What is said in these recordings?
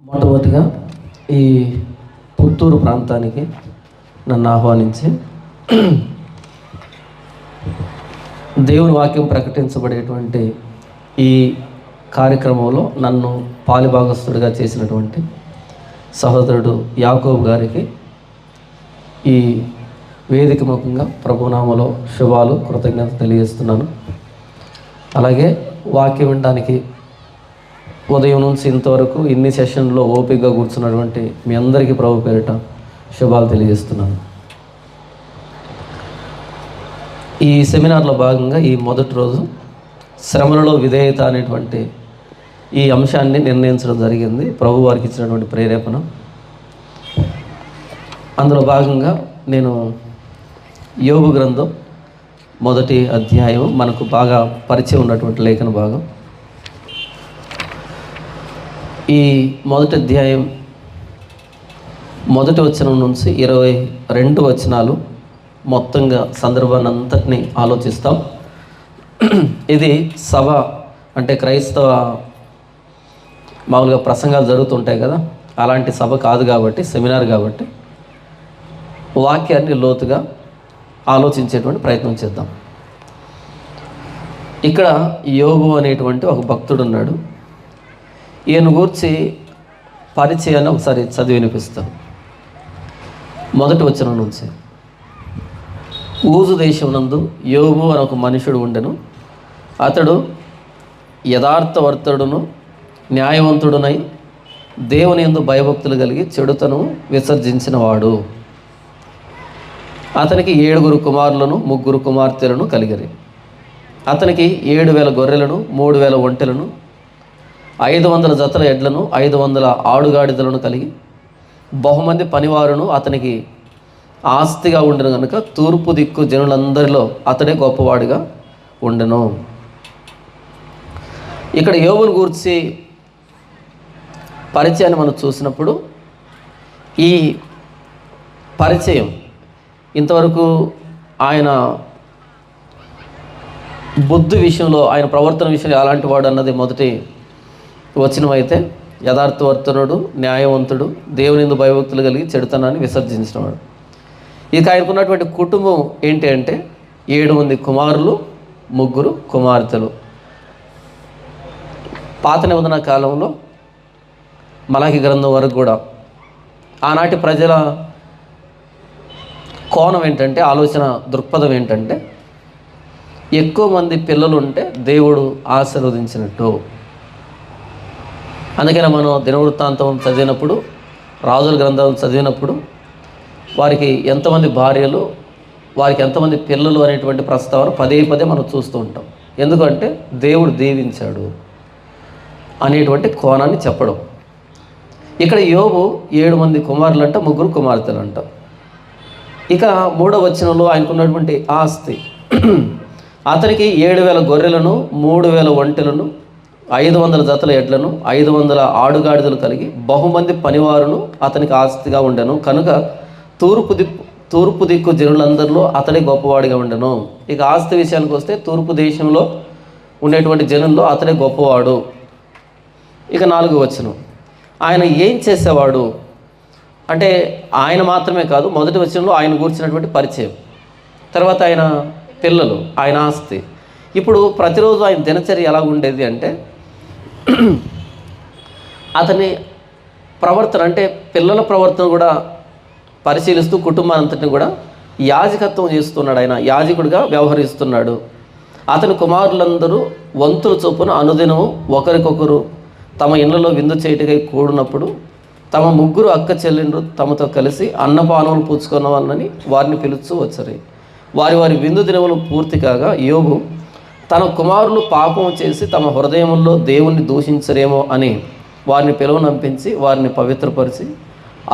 మొట్టమొదటిగా ఈ పుత్తూరు ప్రాంతానికి నన్ను ఆహ్వానించి దేవుని వాక్యం ప్రకటించబడేటువంటి ఈ కార్యక్రమంలో నన్ను పాలిభాగస్తుడిగా చేసినటువంటి సహోదరుడు యాకోబు గారికి ఈ వేదిక ముఖంగా ప్రభునామలో శుభాలు కృతజ్ఞత తెలియజేస్తున్నాను. అలాగే వాక్యం వినడానికి ఉదయం నుంచి ఇంతవరకు ఇన్ని సెషన్లో ఓపికగా కూర్చున్నటువంటి మీ అందరికీ ప్రభు పేరిట శుభాలు తెలియజేస్తున్నాను. ఈ సెమినార్లో భాగంగా ఈ మొదటి రోజు శ్రమలలో విధేయత అనేటువంటి ఈ అంశాన్ని నిర్ణయించడం జరిగింది. ప్రభు వారికి ఇచ్చినటువంటి ప్రేరేపణ. అందులో భాగంగా నేను యోబు గ్రంథం మొదటి అధ్యాయం మనకు బాగా పరిచయం ఉన్నటువంటి లేఖన భాగం. ఈ మొదటి అధ్యాయం మొదటి వచనం నుంచి 22 వచనాలు మొత్తంగా సందర్భాన్ని అంతటినీ ఆలోచిస్తాం. ఇది సభ అంటే క్రైస్తవ మామూలుగా ప్రసంగాలు జరుగుతుంటాయి కదా, అలాంటి సభ కాదు కాబట్టి, సెమినార్ కాబట్టి వాక్యాన్ని లోతుగా ఆలోచించేటువంటి ప్రయత్నం చేద్దాం. ఇక్కడ యోబు అనేటువంటి ఒక భక్తుడు ఉన్నాడు. ఈయన గూర్చి పరిచయాన్ని ఒకసారి చదివి వినిపిస్తాను. మొదటి వచనం నుంచి. ఊజు దేశం నందు యోబు అని ఒక మనుషుడు ఉండెను. అతడు యథార్థవర్తుడును న్యాయవంతుడునై దేవుని యందు భయభక్తులు కలిగి చెడుతను విసర్జించిన వాడు. అతనికి 7 కుమారులను 3 కుమార్తెలను కలిగిరి. అతనికి 7,000 గొర్రెలను 3,000 ఒంటెలను 500 జతల ఎడ్లను 500 ఆడుగాడిదలను కలిగి బహుమంది పనివారును అతనికి ఆస్తిగా ఉండను కనుక తూర్పు దిక్కు జనులందరిలో అతడే గొప్పవాడిగా ఉండెను. ఇక్కడ యోబును గూర్చి పరిచయాన్ని మనం చూసినప్పుడు ఈ పరిచయం ఇంతవరకు ఆయన బుద్ధి విషయంలో, ఆయన ప్రవర్తన విషయంలో అలాంటి వాడు అన్నది మొదటి వచనం అయితే, యథార్థవర్తనుడు న్యాయవంతుడు దేవుని యందు భయభక్తులు కలిగి చెడుతనాన్ని విసర్జించినవాడు. ఇక ఆయనకున్నటువంటి కుటుంబం ఏంటి అంటే 7 మంది కుమారులు 3 కుమార్తెలు. పాత నిబంధన కాలంలో మలాకి గ్రంథం వరకు కూడా ఆనాటి ప్రజల కోణం ఏంటంటే, ఆలోచన దృక్పథం ఏంటంటే, ఎక్కువ మంది పిల్లలు ఉంటే దేవుడు ఆశీర్వదించినట్టు. అందుకనే మనం దినవృత్తాంతం చదివినప్పుడు, రాజుల గ్రంథం చదివినప్పుడు వారికి ఎంతమంది భార్యలు, వారికి ఎంతమంది పిల్లలు అనేటువంటి ప్రస్తావన పదే మనం చూస్తూ ఉంటాం. ఎందుకంటే దేవుడు దీవించాడు అనేటువంటి కోణాన్ని చెప్పడం. ఇక్కడ యోబు 7 మంది కుమారులు అంట, 3 కుమార్తెలు అంట. ఇక 3వ వచనంలో ఆయనకున్నటువంటి ఆస్తి, అతనికి 7,000 గొర్రెలను 3,000 ఒంటెలను 500 జతల ఎడ్లను 500 ఆడుగాడిదలు కలిగి బహుమంది పనివారును అతనికి ఆస్తిగా ఉండెను కనుక తూర్పు దిక్కు జనులందరిలో అతడే గొప్పవాడిగా ఉండెను. ఇక ఆస్తి విషయానికి వస్తే తూర్పు దేశంలో ఉండేటువంటి జనుల్లో అతడే గొప్పవాడు. ఇక 4వ వచనం, ఆయన ఏం చేసేవాడు అంటే ఆయన మాత్రమే కాదు, మొదటి వచనంలో ఆయన కూర్చున్నటువంటి పరిచయం, తర్వాత ఆయన పిల్లలు, ఆయన ఆస్తి. ఇప్పుడు ప్రతిరోజు ఆయన దినచర్య ఎలా ఉండేది అంటే, అతని ప్రవర్తన అంటే పిల్లల ప్రవర్తన కూడా పరిశీలిస్తూ కుటుంబాన్ని అంతటిని కూడా యాజకత్వం చేస్తున్నాడు. ఆయన యాజకుడిగా వ్యవహరిస్తున్నాడు. అతని కుమారులందరూ వంతుల చొప్పున అనుదినము ఒకరికొకరు తమ ఇళ్లలో విందు చేయుటకై కూడినప్పుడు తమ 3 అక్క చెల్లెండ్రు తమతో కలిసి అన్నపానములు పుచ్చుకున్న వాళ్ళని వారిని పిలుస్తూ వచ్చారు. వారి విందు దినములు పూర్తి కాగా యోబు తన కుమారులు పాపం చేసి తమ హృదయముల్లో దేవుణ్ణి దూషించరేమో అని వారిని పిలువనంపించి వారిని పవిత్రపరిచి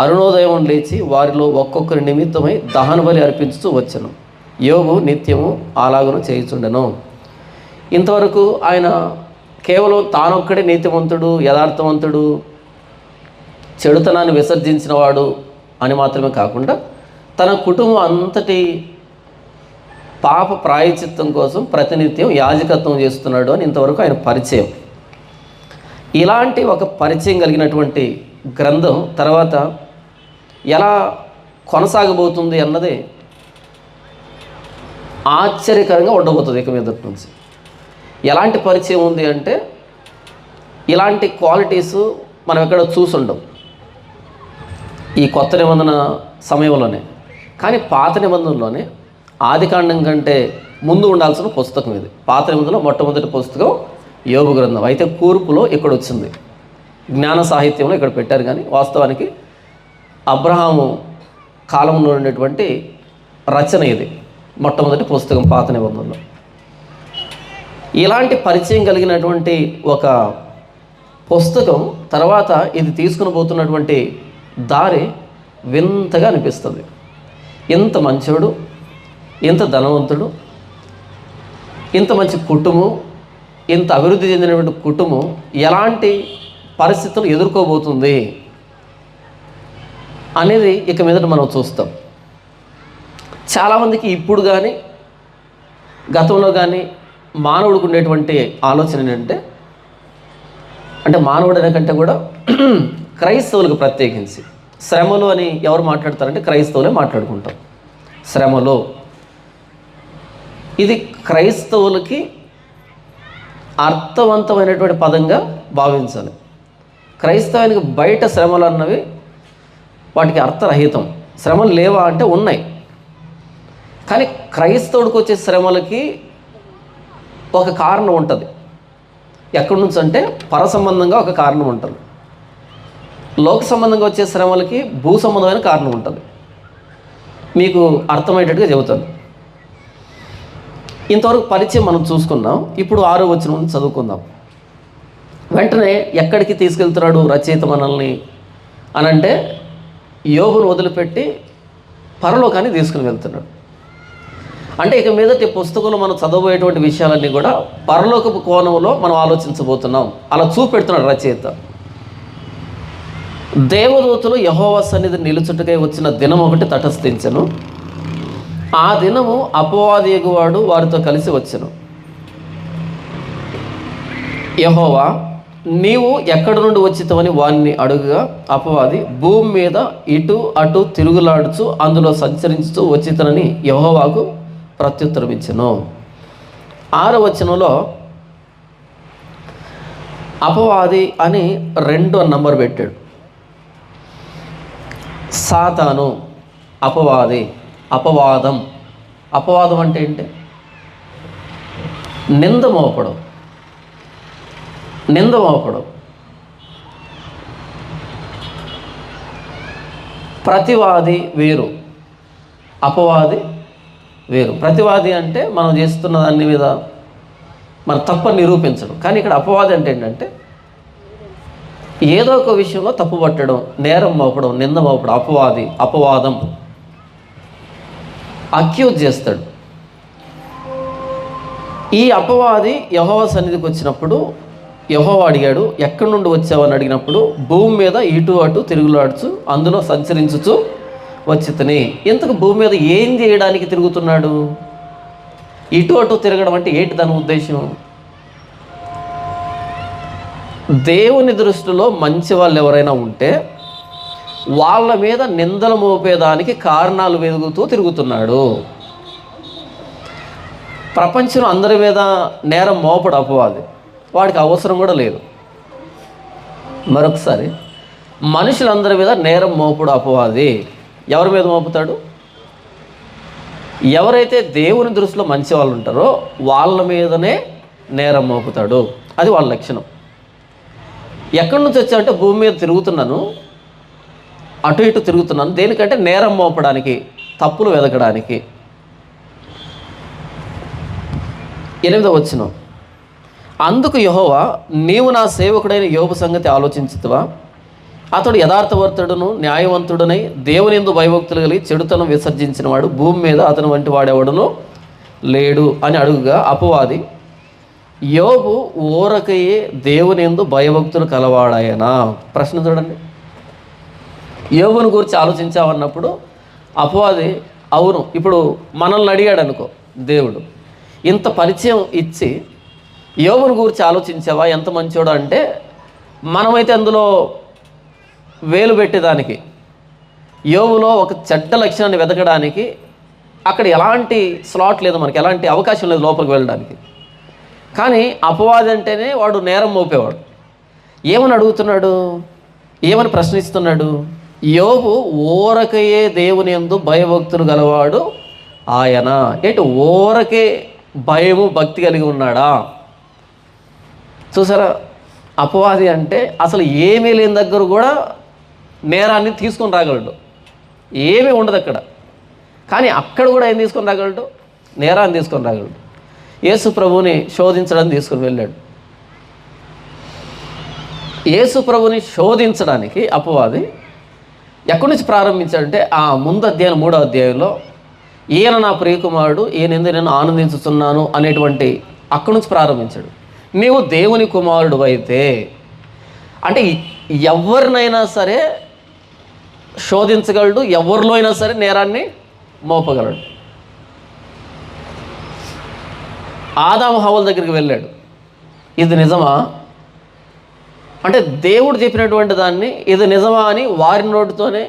అరుణోదయం లేచి వారిలో ఒక్కొక్కరి నిమిత్తమై దహన బలి అర్పించుతూ వచ్చెను. యోబు నిత్యము అలాగను చేయుచుండెను. ఇంతవరకు ఆయన కేవలం తానొక్కడే నీతివంతుడు, యథార్థవంతుడు, చెడుతనాన్ని విసర్జించిన వాడు అని మాత్రమే కాకుండా తన కుటుంబం అంతటి పాప ప్రాయచిత్తం కోసం ప్రతినిత్యం యాజకత్వం చేస్తున్నాడు అని ఇంతవరకు ఆయన పరిచయం. ఇలాంటి ఒక పరిచయం కలిగినటువంటి గ్రంథం తర్వాత ఎలా కొనసాగబోతుంది అన్నది ఆశ్చర్యకరంగా ఉండబోతుంది. ఇక మీదటి నుంచి ఎలాంటి పరిచయం ఉంది అంటే ఇలాంటి క్వాలిటీస్ మనం ఎక్కడ చూసుండం ఈ కొత్త నిబంధన సమయంలోనే. కానీ పాత నిబంధనలోనే ఆదికాండం కంటే ముందు ఉండాల్సిన పుస్తకం ఇది. పాత నిబంధనలో మొట్టమొదటి పుస్తకం యోబు గ్రంథం. అయితే కూర్పులో ఇక్కడ వచ్చింది, జ్ఞాన సాహిత్యంలో ఇక్కడ పెట్టారు. కానీ వాస్తవానికి అబ్రహాము కాలంలో ఉండేటువంటి రచన ఇది, మొట్టమొదటి పుస్తకం పాత నిబంధనలో. ఇలాంటి పరిచయం కలిగినటువంటి ఒక పుస్తకం తర్వాత ఇది తీసుకుని పోతున్నటువంటి దారి వింతగా అనిపిస్తుంది. ఇంత మంచోడు, ఇంత ధనవంతుడు, ఇంత మంచి కుటుంబం, ఇంత అభివృద్ధి చెందినటువంటి కుటుంబం ఎలాంటి పరిస్థితులు ఎదుర్కోబోతుంది అనేది ఇక మీదట మనం చూస్తాం. చాలామందికి ఇప్పుడు కానీ గతంలో కానీ మానవుడికి ఉండేటువంటి ఆలోచన ఏంటంటే, అంటే మానవుడు అనే కంటే కూడా క్రైస్తవులకు ప్రత్యేకించి శ్రమలు అని ఎవరు మాట్లాడతారంటే క్రైస్తవులే మాట్లాడుకుంటాం. శ్రమలు ఇది క్రైస్తవులకి అర్థవంతమైనటువంటి పదంగా భావించాలి. క్రైస్తవానికి బయట శ్రమలు అన్నవి వాటికి అర్థరహితం. శ్రమలు లేవా అంటే ఉన్నాయి. కానీ క్రైస్తవుడికి వచ్చే శ్రమలకి ఒక కారణం ఉంటుంది. ఎక్కడి నుంచి అంటే పర సంబంధంగా ఒక కారణం ఉంటుంది. లోక సంబంధంగా వచ్చే శ్రమలకి భూ సంబంధమైన కారణం ఉంటుంది. మీకు అర్థమయ్యేటట్టుగా చెబుతాను. ఇంతవరకు పరిచయం మనం చూసుకున్నాం. ఇప్పుడు 6వ వచనం నుంచి చదువుకుందాం. వెంటనే ఎక్కడికి తీసుకెళ్తున్నాడు రచయిత మనల్ని అనంటే యోబును వదిలిపెట్టి పరలోకాన్ని తీసుకుని వెళ్తున్నాడు. అంటే ఇక మీదటి పుస్తకంలో మనం చదవబోయేటువంటి విషయాలన్నీ కూడా పరలోకపు కోణంలో మనం ఆలోచించబోతున్నాం. అలా చూపెడుతున్నాడు రచయిత. దేవదూతలు యెహోవా సన్నిధి నిలుచుటకై వచ్చిన దినం ఒకటి తటస్థించెను. ఆ దినము అపవాది ఎగువాడు వారితో కలిసి వచ్చెను. యెహోవా, నీవు ఎక్కడి నుండి వచ్చితవని వారిని అడుగుగా అపవాది, భూమి మీద ఇటు అటు తిరుగులాడుచు అందులో సంచరించుతూ వచ్చితనని యెహోవాకు ప్రత్యుత్తరం ఇచ్చెను. 6వ వచనంలో అపవాది అని 2వ నంబర్ పెట్టాడు. సాతాను, అపవాది, అపవాదం. అపవాదం అంటే ఏంటి? నింద మోపడం, నింద మోపడం. ప్రతివాది వేరు, అపవాది వేరు. ప్రతివాది అంటే మనం చేస్తున్న దాని మీద మన తప్పని నిరూపించడం. కానీ ఇక్కడ అపవాది అంటే ఏంటంటే ఏదో ఒక విషయంలో తప్పు పట్టడం, నేరం మోపడం, నింద మోపడం. అపవాది, అపవాదం. అక్యూజ్ చేస్తాడు. ఈ అపవాది యెహోవా సన్నిధికి వచ్చినప్పుడు యెహోవా అడిగాడు, ఎక్కడి నుండి వచ్చావని అడిగినప్పుడు భూమి మీద ఇటు అటు తిరుగులాడుచు అందులో సంచరించుచు వచ్చితని. ఇంతకు భూమి మీద ఏం చేయడానికి తిరుగుతున్నాడు? ఇటు అటు తిరగడం అంటే ఏంటి దాని ఉద్దేశం? దేవుని దృష్టిలో మంచి వాళ్ళు ఎవరైనా ఉంటే వాళ్ళ మీద నిందలు మోపేదానికి కారణాలు వెతుకుతూ తిరుగుతున్నాడు. ప్రపంచంలో అందరి మీద నేరం మోపడు అపవాది, వాడికి అవసరం కూడా లేదు. మరొకసారి, మనుషులందరి మీద నేరం మోపడు అపవాది. ఎవరి మీద మోపుతాడు? ఎవరైతే దేవుని దృష్టిలో మంచి వాళ్ళు ఉంటారో వాళ్ళ మీదనే నేరం మోపుతాడు. అది వాళ్ళ లక్షణం. ఎక్కడి నుంచి వచ్చామంటే భూమి మీద తిరుగుతున్నాను, అటు ఇటు తిరుగుతున్నాను. దేనికంటే నేరం మోపడానికి, తప్పులు వెదకడానికి. 8వ వచనం, అందుకు యెహోవా, నీవు నా సేవకుడైన యోబు సంగతి ఆలోచించుతావా? అతడు యథార్థవర్తుడును న్యాయవంతుడునై దేవుని యందు భయభక్తులు కలిగి చెడుతనం విసర్జించిన వాడు భూమి మీద అతని వంటి వాడెవడును లేడు అని అడుగుగా అపవాది, యోబు ఊరకయే దేవుని యందు భయభక్తులు కలవాడాయనా? ప్రశ్న చూడండి. యోబుని గురించి ఆలోచించామన్నప్పుడు అపవాది అవును. ఇప్పుడు మనల్ని అడిగాడు అనుకో దేవుడు, ఇంత పరిచయం ఇచ్చి యోబుని గురించి ఆలోచించావా ఎంత మంచోడు అంటే మనమైతే అందులో వేలు పెట్టేదానికి, యోబులో ఒక చెడ్డ లక్షణాన్ని వెతకడానికి అక్కడ ఎలాంటి స్లాట్ లేదు, మనకి ఎలాంటి అవకాశం లేదు లోపలికి వెళ్ళడానికి. కానీ అపవాది అంటేనే వాడు నేరం మోపేవాడు. ఏమని అడుగుతున్నాడు, ఏమని ప్రశ్నిస్తున్నాడు? యోబు ఊరకయే దేవుని యందు భయభక్తులు గలవాడు ఆయన. ఏంటి, ఊరకే భయము భక్తి కలిగి ఉన్నాడా? చూసారా, అపవాది అంటే అసలు ఏమీ లేని దగ్గర కూడా నేరాన్ని తీసుకొని రాగలడు, ఏమీ ఉండదు అక్కడ. కానీ అక్కడ కూడా ఏం తీసుకొని రాగలడు? నేరాన్ని తీసుకొని రాగలడు. యేసు ప్రభువుని శోధించడానికి తీసుకుని వెళ్ళాడు. యేసు ప్రభుని శోధించడానికి అపవాది ఎక్కడి నుంచి ప్రారంభించాడంటే ఆ ముందు అధ్యాయం 3వ అధ్యాయంలో ఈయన నా ప్రియకుమారుడు, ఈయనందు నేను ఆనందించుతున్నాను అనేటువంటి అక్కడి నుంచి ప్రారంభించాడు. నీవు దేవుని కుమారుడు అయితే, అంటే ఎవరినైనా సరే శోధించగలడు, ఎవరిలో అయినా సరే నేరాన్ని మోపగలడు. ఆదాము హవ్వల దగ్గరికి వెళ్ళాడు. ఇది నిజమా అంటే దేవుడు చెప్పినటువంటి దాన్ని ఇది నిజమా అని వారి నోటితోనే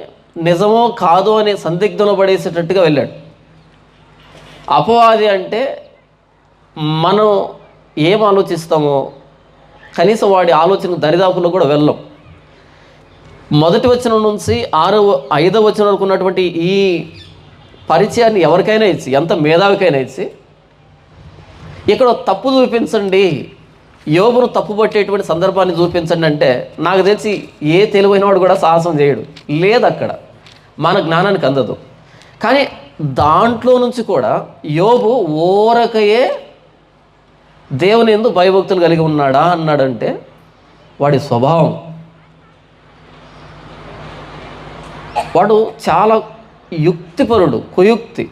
నిజమో కాదో అనే సందిగ్ధంలో పడేసేటట్టుగా వెళ్ళాడు. అపవాది అంటే మనం ఏం ఆలోచిస్తామో కనీసం వాడి ఆలోచన దరిదాపులో కూడా వెళ్ళం. 1వ వచనం నుంచి 5వ వచనం వరకు ఉన్నటువంటి ఈ పరిచయాన్ని ఎవరికైనా ఇచ్చి, ఎంత మేధావికైనా ఇచ్చి, ఇక్కడ తప్పు చూపించండి, యోబును తప్పు పట్టేటువంటి సందర్భాన్ని చూపించండి అంటే నాకు తెలిసి ఏ తెలివైన వాడు కూడా సాహసం చేయడు. లేదు, అక్కడ మన జ్ఞానానికి అందదు. కానీ దాంట్లో నుంచి కూడా యోబు ఊరకయే దేవుని యందు భయభక్తులు కలిగి ఉన్నాడా అన్నాడంటే వాడి స్వభావం, వాడు చాలా యుక్తిపరుడు, కుయుక్తి.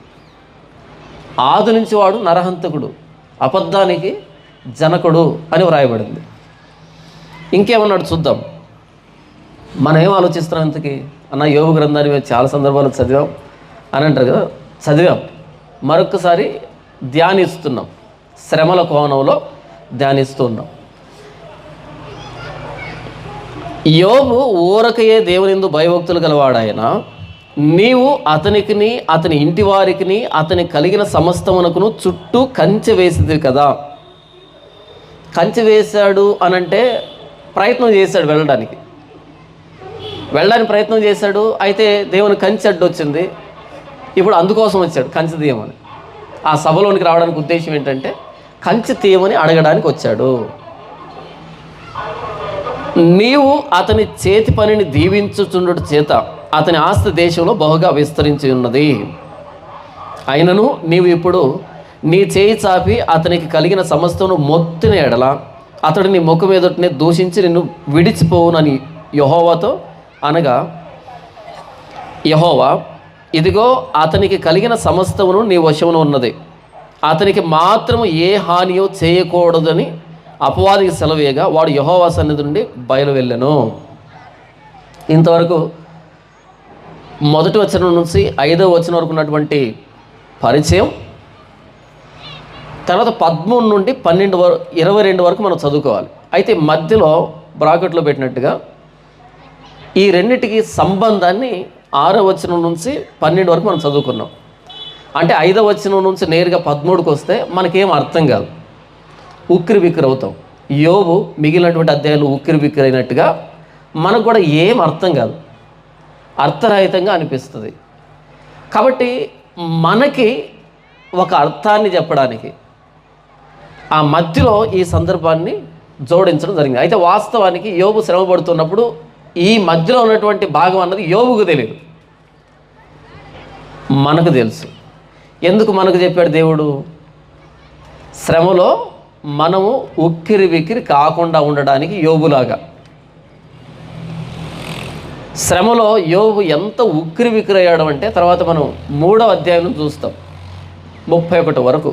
ఆది నుంచి వాడు నరహంతకుడు, అబద్ధానికి జనకుడు అని వ్రాయబడింది. ఇంకేమన్నాడు చూద్దాం. మనం ఏం ఆలోచిస్తున్నాం ఇంతకీ? అన్న యోబు గ్రంథాన్ని మేము చాలా సందర్భాలు చదివాం అని అంటారు కదా, చదివాం, మరొకసారి ధ్యానిస్తున్నాం, శ్రమల కోణంలో ధ్యానిస్తూ ఉన్నాం. యోబు ఊరకయే దేవుని యందు భయభక్తులు గలవాడాయన, నీవు అతనికిని అతని ఇంటి వారికిని అతని కలిగిన సమస్తమునకును చుట్టూ కంచె వేసింది కదా. కంచె వేశాడు అనంటే ప్రయత్నం చేశాడు, వెళ్ళడానికి ప్రయత్నం చేశాడు. అయితే దేవుని కంచె అడ్డొచ్చింది. ఇప్పుడు అందుకోసం వచ్చాడు కంచె తీయమని. ఆ సభలోనికి రావడానికి ఉద్దేశం ఏంటంటే కంచె తీయమని అడగడానికి వచ్చాడు. నీవు అతని చేతి పనిని దీవించుచుండుట చేత అతని ఆస్తి దేశంలో బహుగా విస్తరించి ఉన్నది. అయినను నీవు ఇప్పుడు నీ చేయి చాపి అతనికి కలిగిన సమస్తను మొత్తిన ఎడల అతడు నీ ముఖం ఎదుటనే దూషించి నిన్ను విడిచిపోవునని యెహోవాతో అనగా, యెహోవా ఇదిగో అతనికి కలిగిన సమస్తమును నీ వశమున ఉన్నది, అతనికి మాత్రము ఏ హానియో చేయకూడదని అపవాదికి సెలవేయగా వాడు యెహోవా సన్నిధి నుండి బయలు వెళ్ళెను. ఇంతవరకు 1వ వచనం నుంచి 5వ వచనం వరకు ఉన్నటువంటి పరిచయం. తర్వాత 13 నుండి 22 వరకు మనం చదువుకోవాలి. అయితే మధ్యలో బ్రాకెట్లో పెట్టినట్టుగా ఈ రెండింటికి సంబంధాన్ని 6వ వచనం నుంచి 12 వరకు మనం చదువుకున్నాం. అంటే 5వ వచనం నుంచి నేరుగా 13కి వస్తే మనకేం అర్థం కాదు, ఉక్కిరి బిక్కిరి అవుతాం. యోబు మిగిలినటువంటి అధ్యాయాలు ఉక్కిరి బిక్కిరి అయినట్టుగా మనకు కూడా ఏం అర్థం కాదు, అర్థరహితంగా అనిపిస్తుంది. కాబట్టి మనకి ఒక అర్థాన్ని చెప్పడానికి ఆ మధ్యలో ఈ సందర్భాన్ని జోడించడం జరిగింది. అయితే వాస్తవానికి యోబు శ్రమ పడుతున్నప్పుడు ఈ మధ్యలో ఉన్నటువంటి భాగం అన్నది యోబుకు తెలియదు, మనకు తెలుసు. ఎందుకు మనకు చెప్పాడు దేవుడు? శ్రమలో మనము ఉక్కిరి బిక్కిరి కాకుండా ఉండడానికి యోబులాగా. శ్రమలో యోబు ఎంత ఉక్కిరి బిక్కిరి అయ్యాడు అంటే తర్వాత మనం 3వ అధ్యాయం చూస్తాం 31 వరకు.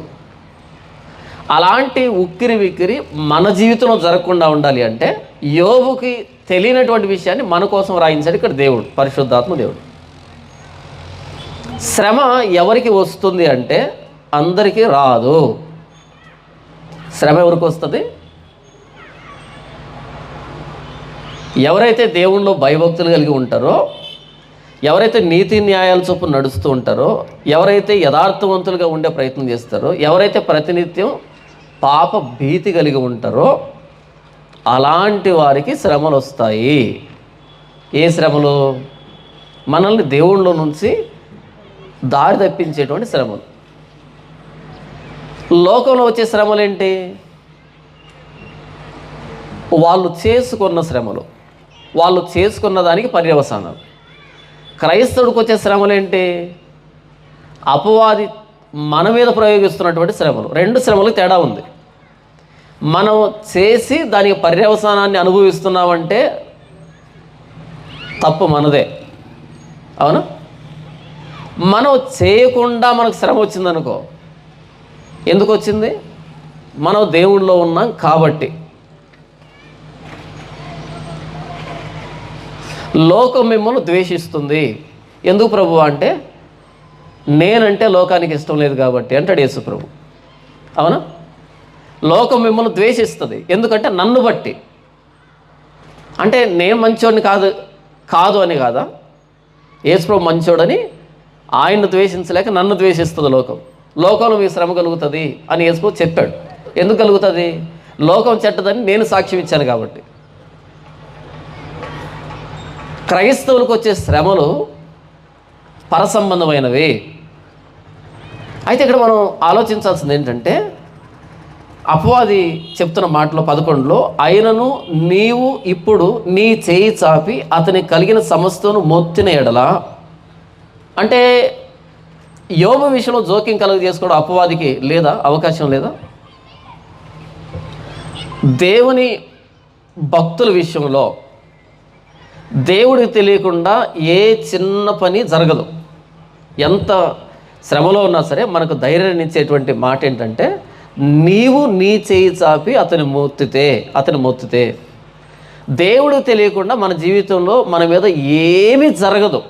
అలాంటి ఉక్కిరి బిక్కిరి మన జీవితంలో జరగకుండా ఉండాలి అంటే యోబుకి తెలియనటువంటి విషయాన్ని మన కోసం రాయించాడు ఇక్కడ దేవుడు, పరిశుద్ధాత్మ దేవుడు. శ్రమ ఎవరికి వస్తుంది అంటే అందరికీ రాదు. శ్రమ ఎవరికి వస్తుంది? ఎవరైతే దేవుణ్ణిలో భయభక్తులు కలిగి ఉంటారో, ఎవరైతే నీతి న్యాయాల చొప్పున నడుస్తూ ఉంటారో, ఎవరైతే యథార్థవంతులుగా ఉండే ప్రయత్నం చేస్తారో, ఎవరైతే ప్రతినిత్యం పాప భీతి కలిగి ఉంటారో అలాంటి వారికి శ్రమలు వస్తాయి. ఏ శ్రమలు? మనల్ని దేవుళ్ళలో నుంచి దారి తప్పించేటువంటి శ్రమలు. లోకంలో వచ్చే శ్రమలు ఏంటి? వాళ్ళు చేసుకున్న శ్రమలు, వాళ్ళు చేసుకున్న దానికి పర్యవసానాలు. క్రైస్తవుడికి వచ్చే శ్రమలు ఏంటి? అపవాది మన మీద ప్రయోగిస్తున్నటువంటి శ్రమలు. రెండు శ్రమలకు తేడా ఉంది. మనం చేసి దానికి పర్యవసానాన్ని అనుభవిస్తున్నామంటే తప్పు మనదే, అవునా? మనం చేయకుండా మనకు శ్రమ వచ్చిందనుకో, ఎందుకు వచ్చింది? మనం దేవుళ్ళలో ఉన్నాం కాబట్టి. లోకం మిమ్మల్ని ద్వేషిస్తుంది. ఎందుకు ప్రభు అంటే, నేనంటే లోకానికి ఇష్టం లేదు కాబట్టి అంటాడు యేసు ప్రభు, అవునా? లోకం మిమ్మల్ని ద్వేషిస్తుంది ఎందుకంటే నన్ను బట్టి. అంటే నేను మంచోడిని కాదు అని కాదా? యేసు ప్రభు మంచోడని ఆయన్ను ద్వేషించలేక నన్ను ద్వేషిస్తుంది లోకం. లోకంలో మీ శ్రమ కలుగుతుంది అని యేసు ప్రభు చెప్పాడు. ఎందుకు కలుగుతుంది? లోకం చెడ్డదని నేను సాక్ష్యం ఇచ్చాను కాబట్టి. క్రైస్తవులకు వచ్చే శ్రమలు పరసంబంధమైనవి. అయితే ఇక్కడ మనం ఆలోచించాల్సింది ఏంటంటే, అపవాది చెప్తున్న మాటలో 11లో, అయినను నీవు ఇప్పుడు నీ చేయి చాపి అతని కలిగిన సమస్తను మొత్తిన ఎడలా. అంటే యోబు విషయంలో జోక్యం కలుగ చేసుకోవడం అపవాదికి లేదా? అవకాశం లేదా? దేవుని భక్తుల విషయంలో దేవుడికి తెలియకుండా ఏ చిన్న పని జరగదు. ఎంత శ్రమలో ఉన్నా సరే మనకు ధైర్యాన్ని ఇచ్చేటువంటి మాట ఏంటంటే, నీవు నీ చేయి చాపి అతని మొత్తితే. దేవుడికి తెలియకుండా మన జీవితంలో మన మీద ఏమీ జరగదు.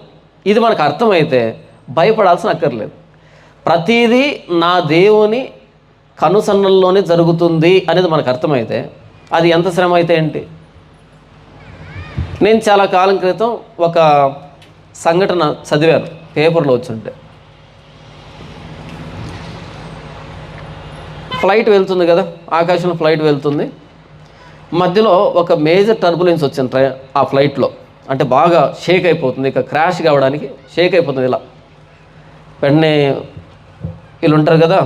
ఇది మనకు అర్థమైతే భయపడాల్సిన అక్కర్లేదు. ప్రతిదీ నా దేవుని కనుసన్నల్లోనే జరుగుతుంది అనేది మనకు అర్థమైతే అది ఎంత శ్రమ అయితే ఏంటి? నేను చాలా కాలం క్రితం ఒక సంఘటన చదివాను, పేపర్లో వచ్చుంటే. ఫ్లైట్ వెళ్తుంది కదా, ఆకాశంలో ఫ్లైట్ వెళ్తుంది. మధ్యలో ఒక మేజర్ టర్బులెన్స్ వచ్చింది ఆ ఫ్లైట్లో. అంటే బాగా షేక్ అయిపోతుంది, ఇక క్రాష్ కావడానికి షేక్ అయిపోతుంది. ఇలా వెంటనే వీళ్ళు ఉంటారు కదా,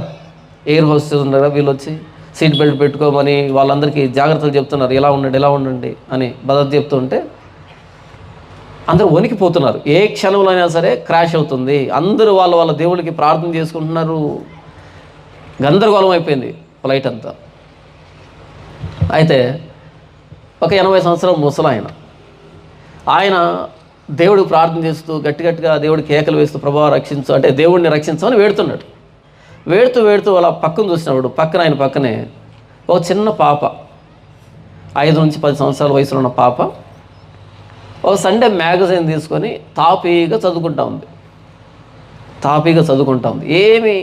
ఎయిర్ హోస్టెస్ ఉంటారు కదా, వీళ్ళు వచ్చి సీట్ బెల్ట్ పెట్టుకోమని వాళ్ళందరికీ జాగ్రత్తలు చెప్తున్నారు, ఇలా ఉండండి అని భద్రత చెప్తుంటే అందరూ వణికిపోతున్నారు. ఏ క్షణంలో అయినా సరే క్రాష్ అవుతుంది. అందరూ వాళ్ళ దేవుడికి ప్రార్థన చేసుకుంటున్నారు. గందరగోళం అయిపోయింది ఫ్లైట్ అంతా. అయితే ఒక 80 సంవత్సరాల ముసలాయన, ఆయన దేవుడికి ప్రార్థన చేస్తూ గట్టిగా దేవుడికి కేకలు వేస్తూ ప్రభావ రక్షించు అంటే దేవుడిని రక్షించమని వేడుతున్నాడు. వేడుతూ అలా పక్కన చూసినప్పుడు ఆయన పక్కనే ఒక చిన్న పాప, 5 నుంచి 10 సంవత్సరాల వయసులో ఉన్న పాప ఒక సండే మ్యాగజైన్ తీసుకొని తాపీగా చదువుకుంటా ఉంది. ఏమీ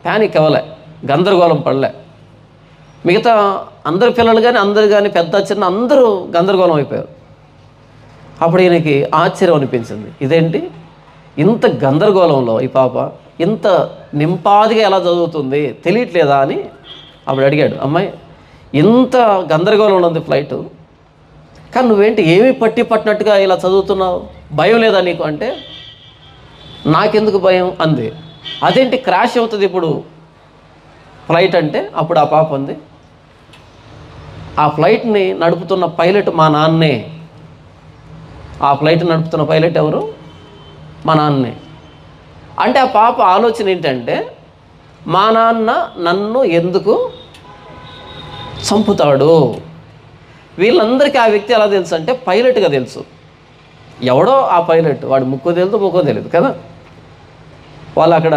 ప్యానిక్ అవ్వలే, గందరగోళం పడలే. మిగతా అందరు పిల్లలు కానీ పెద్ద చిన్న అందరూ గందరగోళం అయిపోయారు. అప్పుడు ఈయనకి ఆశ్చర్యం అనిపించింది. ఇదేంటి, ఇంత గందరగోళంలో ఈ పాప ఇంత నింపాదిగా ఎలా చదువుతుంది తెలియట్లేదా అని అప్పుడు అడిగాడు. అమ్మాయి, ఇంత గందరగోళంలో ఉంది ఫ్లైటు, కానీ నువ్వేంటి ఏమీ పట్టినట్టుగా ఇలా చదువుతున్నావు, భయం లేదా నీకు అంటే, నాకెందుకు భయం అంది. అదేంటి క్రాష్ అవుతుంది ఇప్పుడు ఫ్లైట్ అంటే, అప్పుడు ఆ పాప ఉంది, ఆ ఫ్లైట్ని నడుపుతున్న పైలట్ మా నాన్నే. ఆ ఫ్లైట్ నడుపుతున్న పైలట్ ఎవరు? మా నాన్నే. అంటే ఆ పాప ఆలోచన ఏంటంటే, మా నాన్న నన్ను ఎందుకు చంపుతాడు? వీళ్ళందరికీ ఆ వ్యక్తి ఎలా తెలుసు అంటే పైలట్గా తెలుసు. ఎవడో ఆ పైలట్, వాడి ముక్కు తెలియదు కదా. వాళ్ళు అక్కడ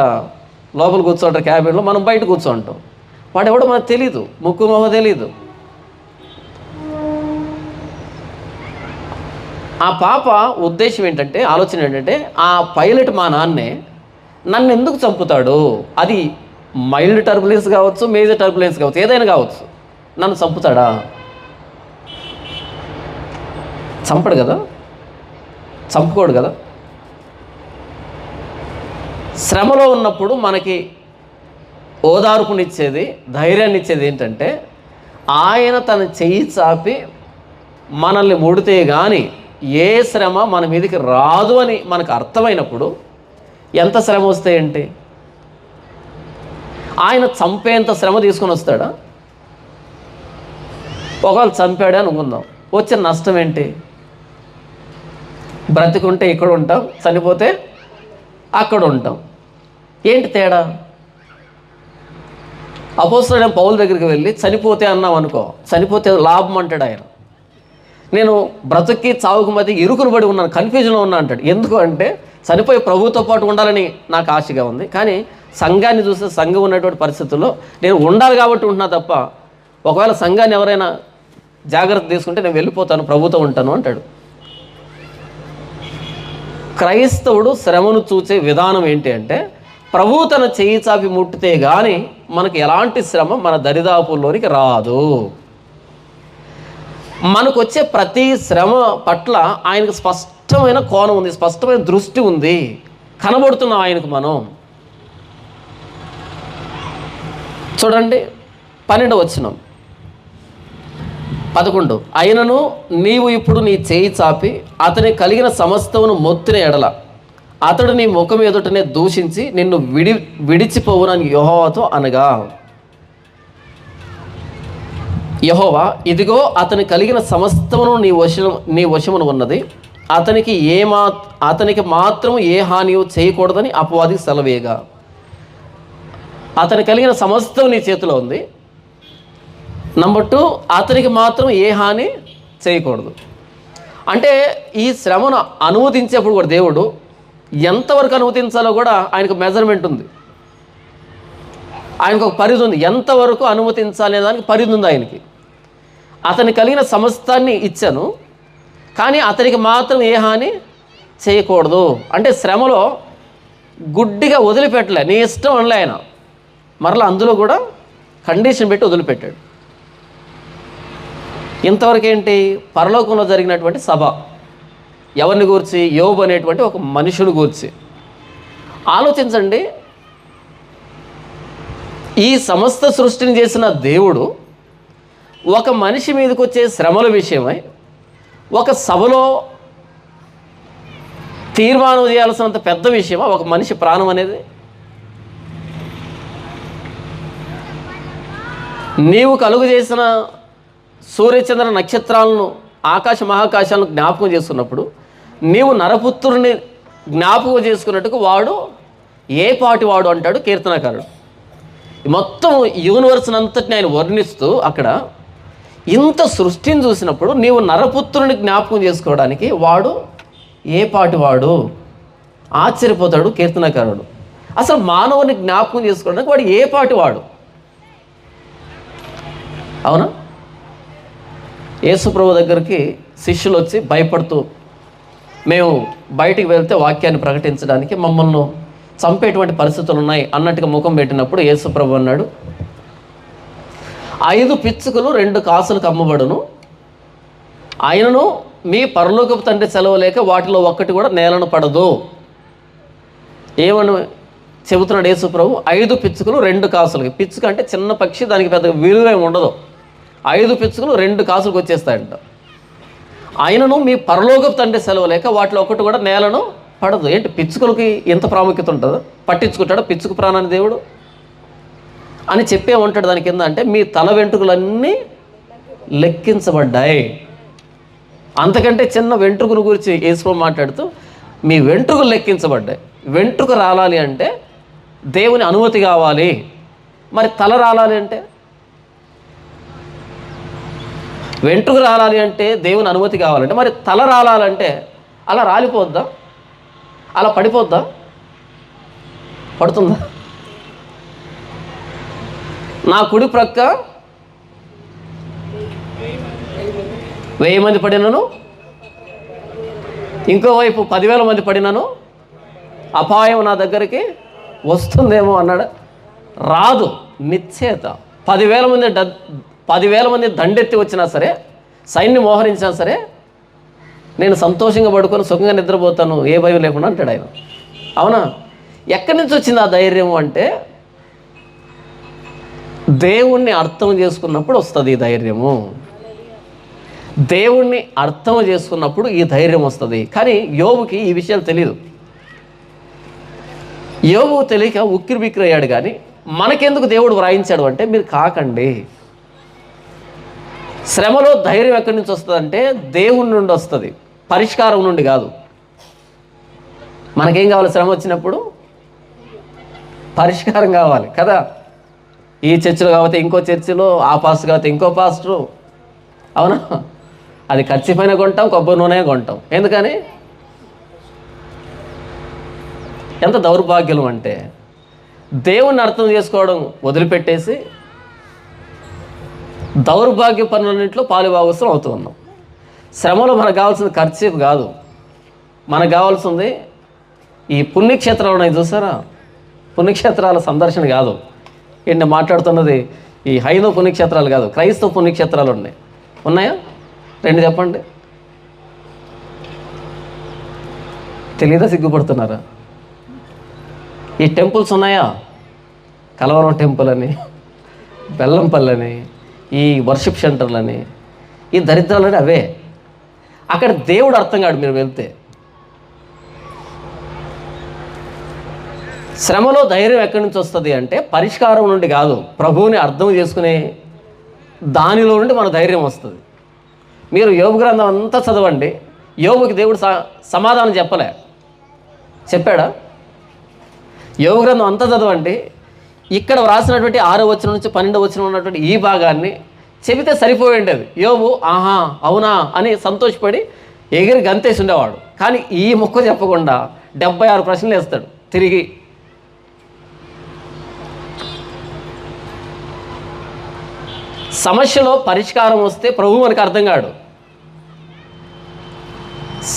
లోపల కూర్చోంటారు క్యాబిన్లో, మనం బయట కూర్చోంటాం. వాడు ఎవడో మనకు తెలీదు, ముక్కు మొహ తెలీదు. ఆ పాప ఉద్దేశం ఏంటంటే, ఆలోచన ఏంటంటే, ఆ పైలట్ మా నాన్నే, నన్ను ఎందుకు చంపుతాడు? అది మైల్డ్ టర్బులెన్స్ కావచ్చు, మేజర్ టర్బులెన్స్ కావచ్చు, ఏదైనా కావచ్చు, నన్ను చంపుతాడా? చంపడు కదా, చంపుకోడు కదా. శ్రమలో ఉన్నప్పుడు మనకి ఓదార్పునిచ్చేది, ధైర్యాన్ని ఇచ్చేది ఏంటంటే ఆయన తన చెయ్యి చాపి మనల్ని ముడితే కానీ ఏ శ్రమ మన మీదకి రాదు అని మనకు అర్థమైనప్పుడు ఎంత శ్రమ వస్తే ఏంటి? ఆయన చంపేంత శ్రమ తీసుకొని వస్తాడా? ఒకవేళ చంపాడే అనుకుందాం, వచ్చిన నష్టం ఏంటి? బ్రతికుంటే ఇక్కడ ఉంటాం, చనిపోతే అక్కడ ఉంటాం. ఏంటి తేడా? అపోస్తలుడైన పౌలు దగ్గరికి వెళ్ళి చనిపోతే అన్నాం అనుకో, చనిపోతే లాభం అంటాడు ఆయన. నేను బ్రతుక్కి చావుకు మధ్య ఇరుకును పడి ఉన్నాను, కన్ఫ్యూజన్లో ఉన్నా అంటాడు. ఎందుకు అంటే చనిపోయి ప్రభువుతో పాటు ఉండాలని నాకు ఆశగా ఉంది, కానీ సంఘాన్ని చూస్తే సంఘం ఉన్నటువంటి పరిస్థితుల్లో నేను ఉండాలి కాబట్టి ఉంటున్నా తప్ప, ఒకవేళ సంఘాన్ని ఎవరైనా జాగ్రత్త తీసుకుంటే నేను వెళ్ళిపోతాను, ప్రభువుతో ఉంటాను అంటాడు. క్రైస్తవుడు శ్రమను చూసే విధానం ఏంటి అంటే ప్రభువు తన చెయ్యి చాపి ముట్టితే కానీ మనకు ఎలాంటి శ్రమ మన దరిదాపుల్లోనికి రాదు. మనకు వచ్చే ప్రతి శ్రమ పట్ల ఆయనకు స్పష్టమైన కోణం ఉంది, స్పష్టమైన దృష్టి ఉంది, కనబడుతున్నాం ఆయనకు మనం. చూడండి 12వ వచనం, 11. అయినను నీవు ఇప్పుడు నీ చేయి చాపి అతని కలిగిన సమస్తమును మొత్తిన ఎడల అతడు నీ ముఖం ఎదుటనే దూషించి నిన్ను విడిచిపోవునని యెహోవాతో అనగా, యెహోవా ఇదిగో అతని కలిగిన సమస్తమును నీ వశమును ఉన్నది, అతనికి మాత్రం ఏ హానియు చేయకూడదని అపవాది సెలవేగా. అతని కలిగిన సమస్తం నీ చేతిలో ఉంది. నంబర్ 2, అతనికి మాత్రం ఏ హాని చేయకూడదు. అంటే ఈ శ్రమను అనుమతించేప్పుడు కూడా దేవుడు ఎంతవరకు అనుమతించాలో కూడా ఆయనకు మెజర్మెంట్ ఉంది, ఆయనకు ఒక పరిధి ఉంది. ఎంతవరకు అనుమతించాలి దానికి పరిధి ఉంది ఆయనకి. అతనికి కలిగిన సమస్తాన్ని ఇచ్చాను, కానీ అతనికి మాత్రం ఏ హాని చేయకూడదు. అంటే శ్రమలో గుడ్డిగా వదిలిపెట్టలే, నీ ఇష్టం అనలే ఆయన. మరలా అందులో కూడా కండిషన్ పెట్టి వదిలిపెట్టాడు. ఇంతవరకు ఏంటి? పరలోకంలో జరిగినటువంటి సభ, ఎవరిని గూర్చి? యోబు అనేటువంటి ఒక మనుషుని గూర్చి. ఆలోచించండి, ఈ సమస్త సృష్టిని చేసిన దేవుడు ఒక మనిషి మీదకి వచ్చే శ్రమల విషయమై ఒక సభలో తీర్మానం చేయాల్సినంత పెద్ద విషయమా ఒక మనిషి ప్రాణం అనేది? నీవు కలుగు చేసిన సూర్యచంద్ర నక్షత్రాలను, ఆకాశ మహాకాశాలను జ్ఞాపకం చేసుకున్నప్పుడు నీవు నరపుత్రుడిని జ్ఞాపకం చేసుకున్నట్టుకు వాడు ఏ పాటి వాడు అంటాడు కీర్తనకారుడు. మొత్తం యూనివర్స్ని అంతటిని ఆయన వర్ణిస్తూ అక్కడ ఇంత సృష్టిని చూసినప్పుడు నీవు నరపుత్రుని జ్ఞాపకం చేసుకోవడానికి వాడు ఏ పాటి వాడు? ఆశ్చర్యపోతాడు కీర్తనకారుడు. అసలు మానవుని జ్ఞాపకం చేసుకోవడానికి వాడు ఏ పాటి వాడు? అవునా? యేసుప్రభు దగ్గరికి శిష్యులు వచ్చి భయపడుతూ, మేము బయటికి వెళ్తే వాక్యాన్ని ప్రకటించడానికి మమ్మల్ని చంపేటువంటి పరిస్థితులు ఉన్నాయి అన్నట్టుగా ముఖం పెట్టినప్పుడు యేసుప్రభు అన్నాడు, 5 పిచ్చుకలు 2 కాసులకు అమ్మబడును, ఆయనను మీ పరలోకపు తండ్రి సెలవు లేక వాటిలో ఒక్కటి కూడా నేలను పడదు. ఏమని చెబుతున్నాడు యేసుప్రభు? 5 పిచ్చుకలు 2 కాసులకి. పిచ్చుక అంటే చిన్న పక్షి, దానికి పెద్ద విలువ ఉండదు. 5 పిచ్చుకలు 2 కాసులకు వచ్చేస్తాయంట. ఆయనను మీ పరలోకపు తండ్రి సెలవు లేక వాటిలో ఒక్కటి కూడా నేలను పడదు. ఏంటి పిచ్చుకలకి ఎంత ప్రాముఖ్యత ఉంటుందో? పట్టించుకుంటాడు పిచ్చుక ప్రాణాన్ని దేవుడు అని చెప్పే ఉంటాడు. దాని కింద అంటే మీ తల వెంట్రుకలన్నీ లెక్కించబడ్డాయి. అంతకంటే చిన్న వెంట్రుకను గురించి యేసు మాట్లాడుతూ మీ వెంట్రుకలు లెక్కించబడ్డాయి. వెంట్రుక రాలాలి అంటే దేవుని అనుమతి కావాలి. మరి తల రాలాలి అంటే, వెంట్రుక రాలాలి అంటే దేవుని అనుమతి కావాలంటే, మరి తల రాలాలంటే అలా రాలిపోద్దా? అలా పడిపోద్దా? పడుతుందా? నా కుడి ప్రక్క 1000 మంది పడినను, ఇంకోవైపు 10,000 మంది పడినను అపాయం నా దగ్గరికి వస్తుందేమో అన్నాడు. రాదు, నిశ్చేత. 10,000 మంది దండెత్తి వచ్చినా సరే, సైన్యం మోహరించినా సరే నేను సంతోషంగా పడుకొని సుఖంగా నిద్రపోతాను ఏ భయం లేకుండా అంటాడు ఆయన. అవునా? ఎక్కడి నుంచి వచ్చింది ఆ ధైర్యం అంటే దేవుణ్ణి అర్థం చేసుకున్నప్పుడు వస్తుంది ఈ ధైర్యము. దేవుణ్ణి అర్థం చేసుకున్నప్పుడు ఈ ధైర్యం వస్తుంది. కానీ యోబుకి ఈ విషయాలు తెలియదు. యోబు తెలియక ఉక్కిరి బిక్కిరి అయ్యాడు. కానీ మనకెందుకు దేవుడు వ్రాయించాడు అంటే మీరు కాకండి. శ్రమలో ధైర్యం ఎక్కడి నుంచి వస్తుందంటే దేవుని నుండి వస్తుంది, పరిష్కారం నుండి కాదు. మనకేం కావాలి? శ్రమ వచ్చినప్పుడు పరిష్కారం కావాలి కదా. ఈ చర్చిలో కాకపోతే ఇంకో చర్చిలో, ఆ పాస్టర్ కాకపోతే ఇంకో పాస్టరు. అవునా? అది ఖర్చు పైన కొంటాం, కొబ్బరి నూనె కొంటాం. ఎందుకని? ఎంత దౌర్భాగ్యం అంటే దేవుణ్ణి అర్థం చేసుకోవడం వదిలిపెట్టేసి దౌర్భాగ్య పనులన్నింటిలో పాలుభాగస్తులం అవుతూ ఉన్నాం. శ్రమలో మనకు కావాల్సింది ఖర్చు కాదు, మనకు కావాల్సింది ఈ పుణ్యక్షేత్రాలు ఉన్నాయి చూసారా, పుణ్యక్షేత్రాల సందర్శన కాదు. ఏంటి మాట్లాడుతున్నది? ఈ హైందవ పుణ్యక్షేత్రాలు కాదు, క్రైస్తవ పుణ్యక్షేత్రాలు ఉన్నాయి. ఉన్నాయా? 2 చెప్పండి. తెలీదా? సిగ్గుపడుతున్నారా? ఈ టెంపుల్స్ ఉన్నాయా? కలవరం టెంపుల్ అని, బెల్లంపల్లి అని, ఈ వర్షిప్ సెంటర్లని, ఈ దరిద్రాలని అవే. అక్కడ దేవుడు అర్థం కాడు మీరు వెళ్తే. శ్రమలో ధైర్యం ఎక్కడి నుంచి వస్తుంది అంటే పరిష్కారం నుండి కాదు, ప్రభువుని అర్థం చేసుకునే దానిలో నుండి మన ధైర్యం వస్తుంది. మీరు యోబు గ్రంథం అంతా చదవండి. యోబుకి దేవుడు సమాధానం చెప్పాడా? యోబు గ్రంథం అంతా చదవండి. ఇక్కడ వ్రాసినటువంటి 6వ వచనం నుంచి 12వ వచనం ఉన్నటువంటి ఈ భాగాన్ని చెబితే సరిపోయి ఉండేది. యోబు ఆహా అవునా అని సంతోషపడి ఎగిరి గంతేసి ఉండేవాడు. కానీ ఈ ముక్క చెప్పకుండా 76 ప్రశ్నలు వేస్తాడు తిరిగి. సమస్యలో పరిష్కారం వస్తే ప్రభువు మనకు అర్థం కాడు.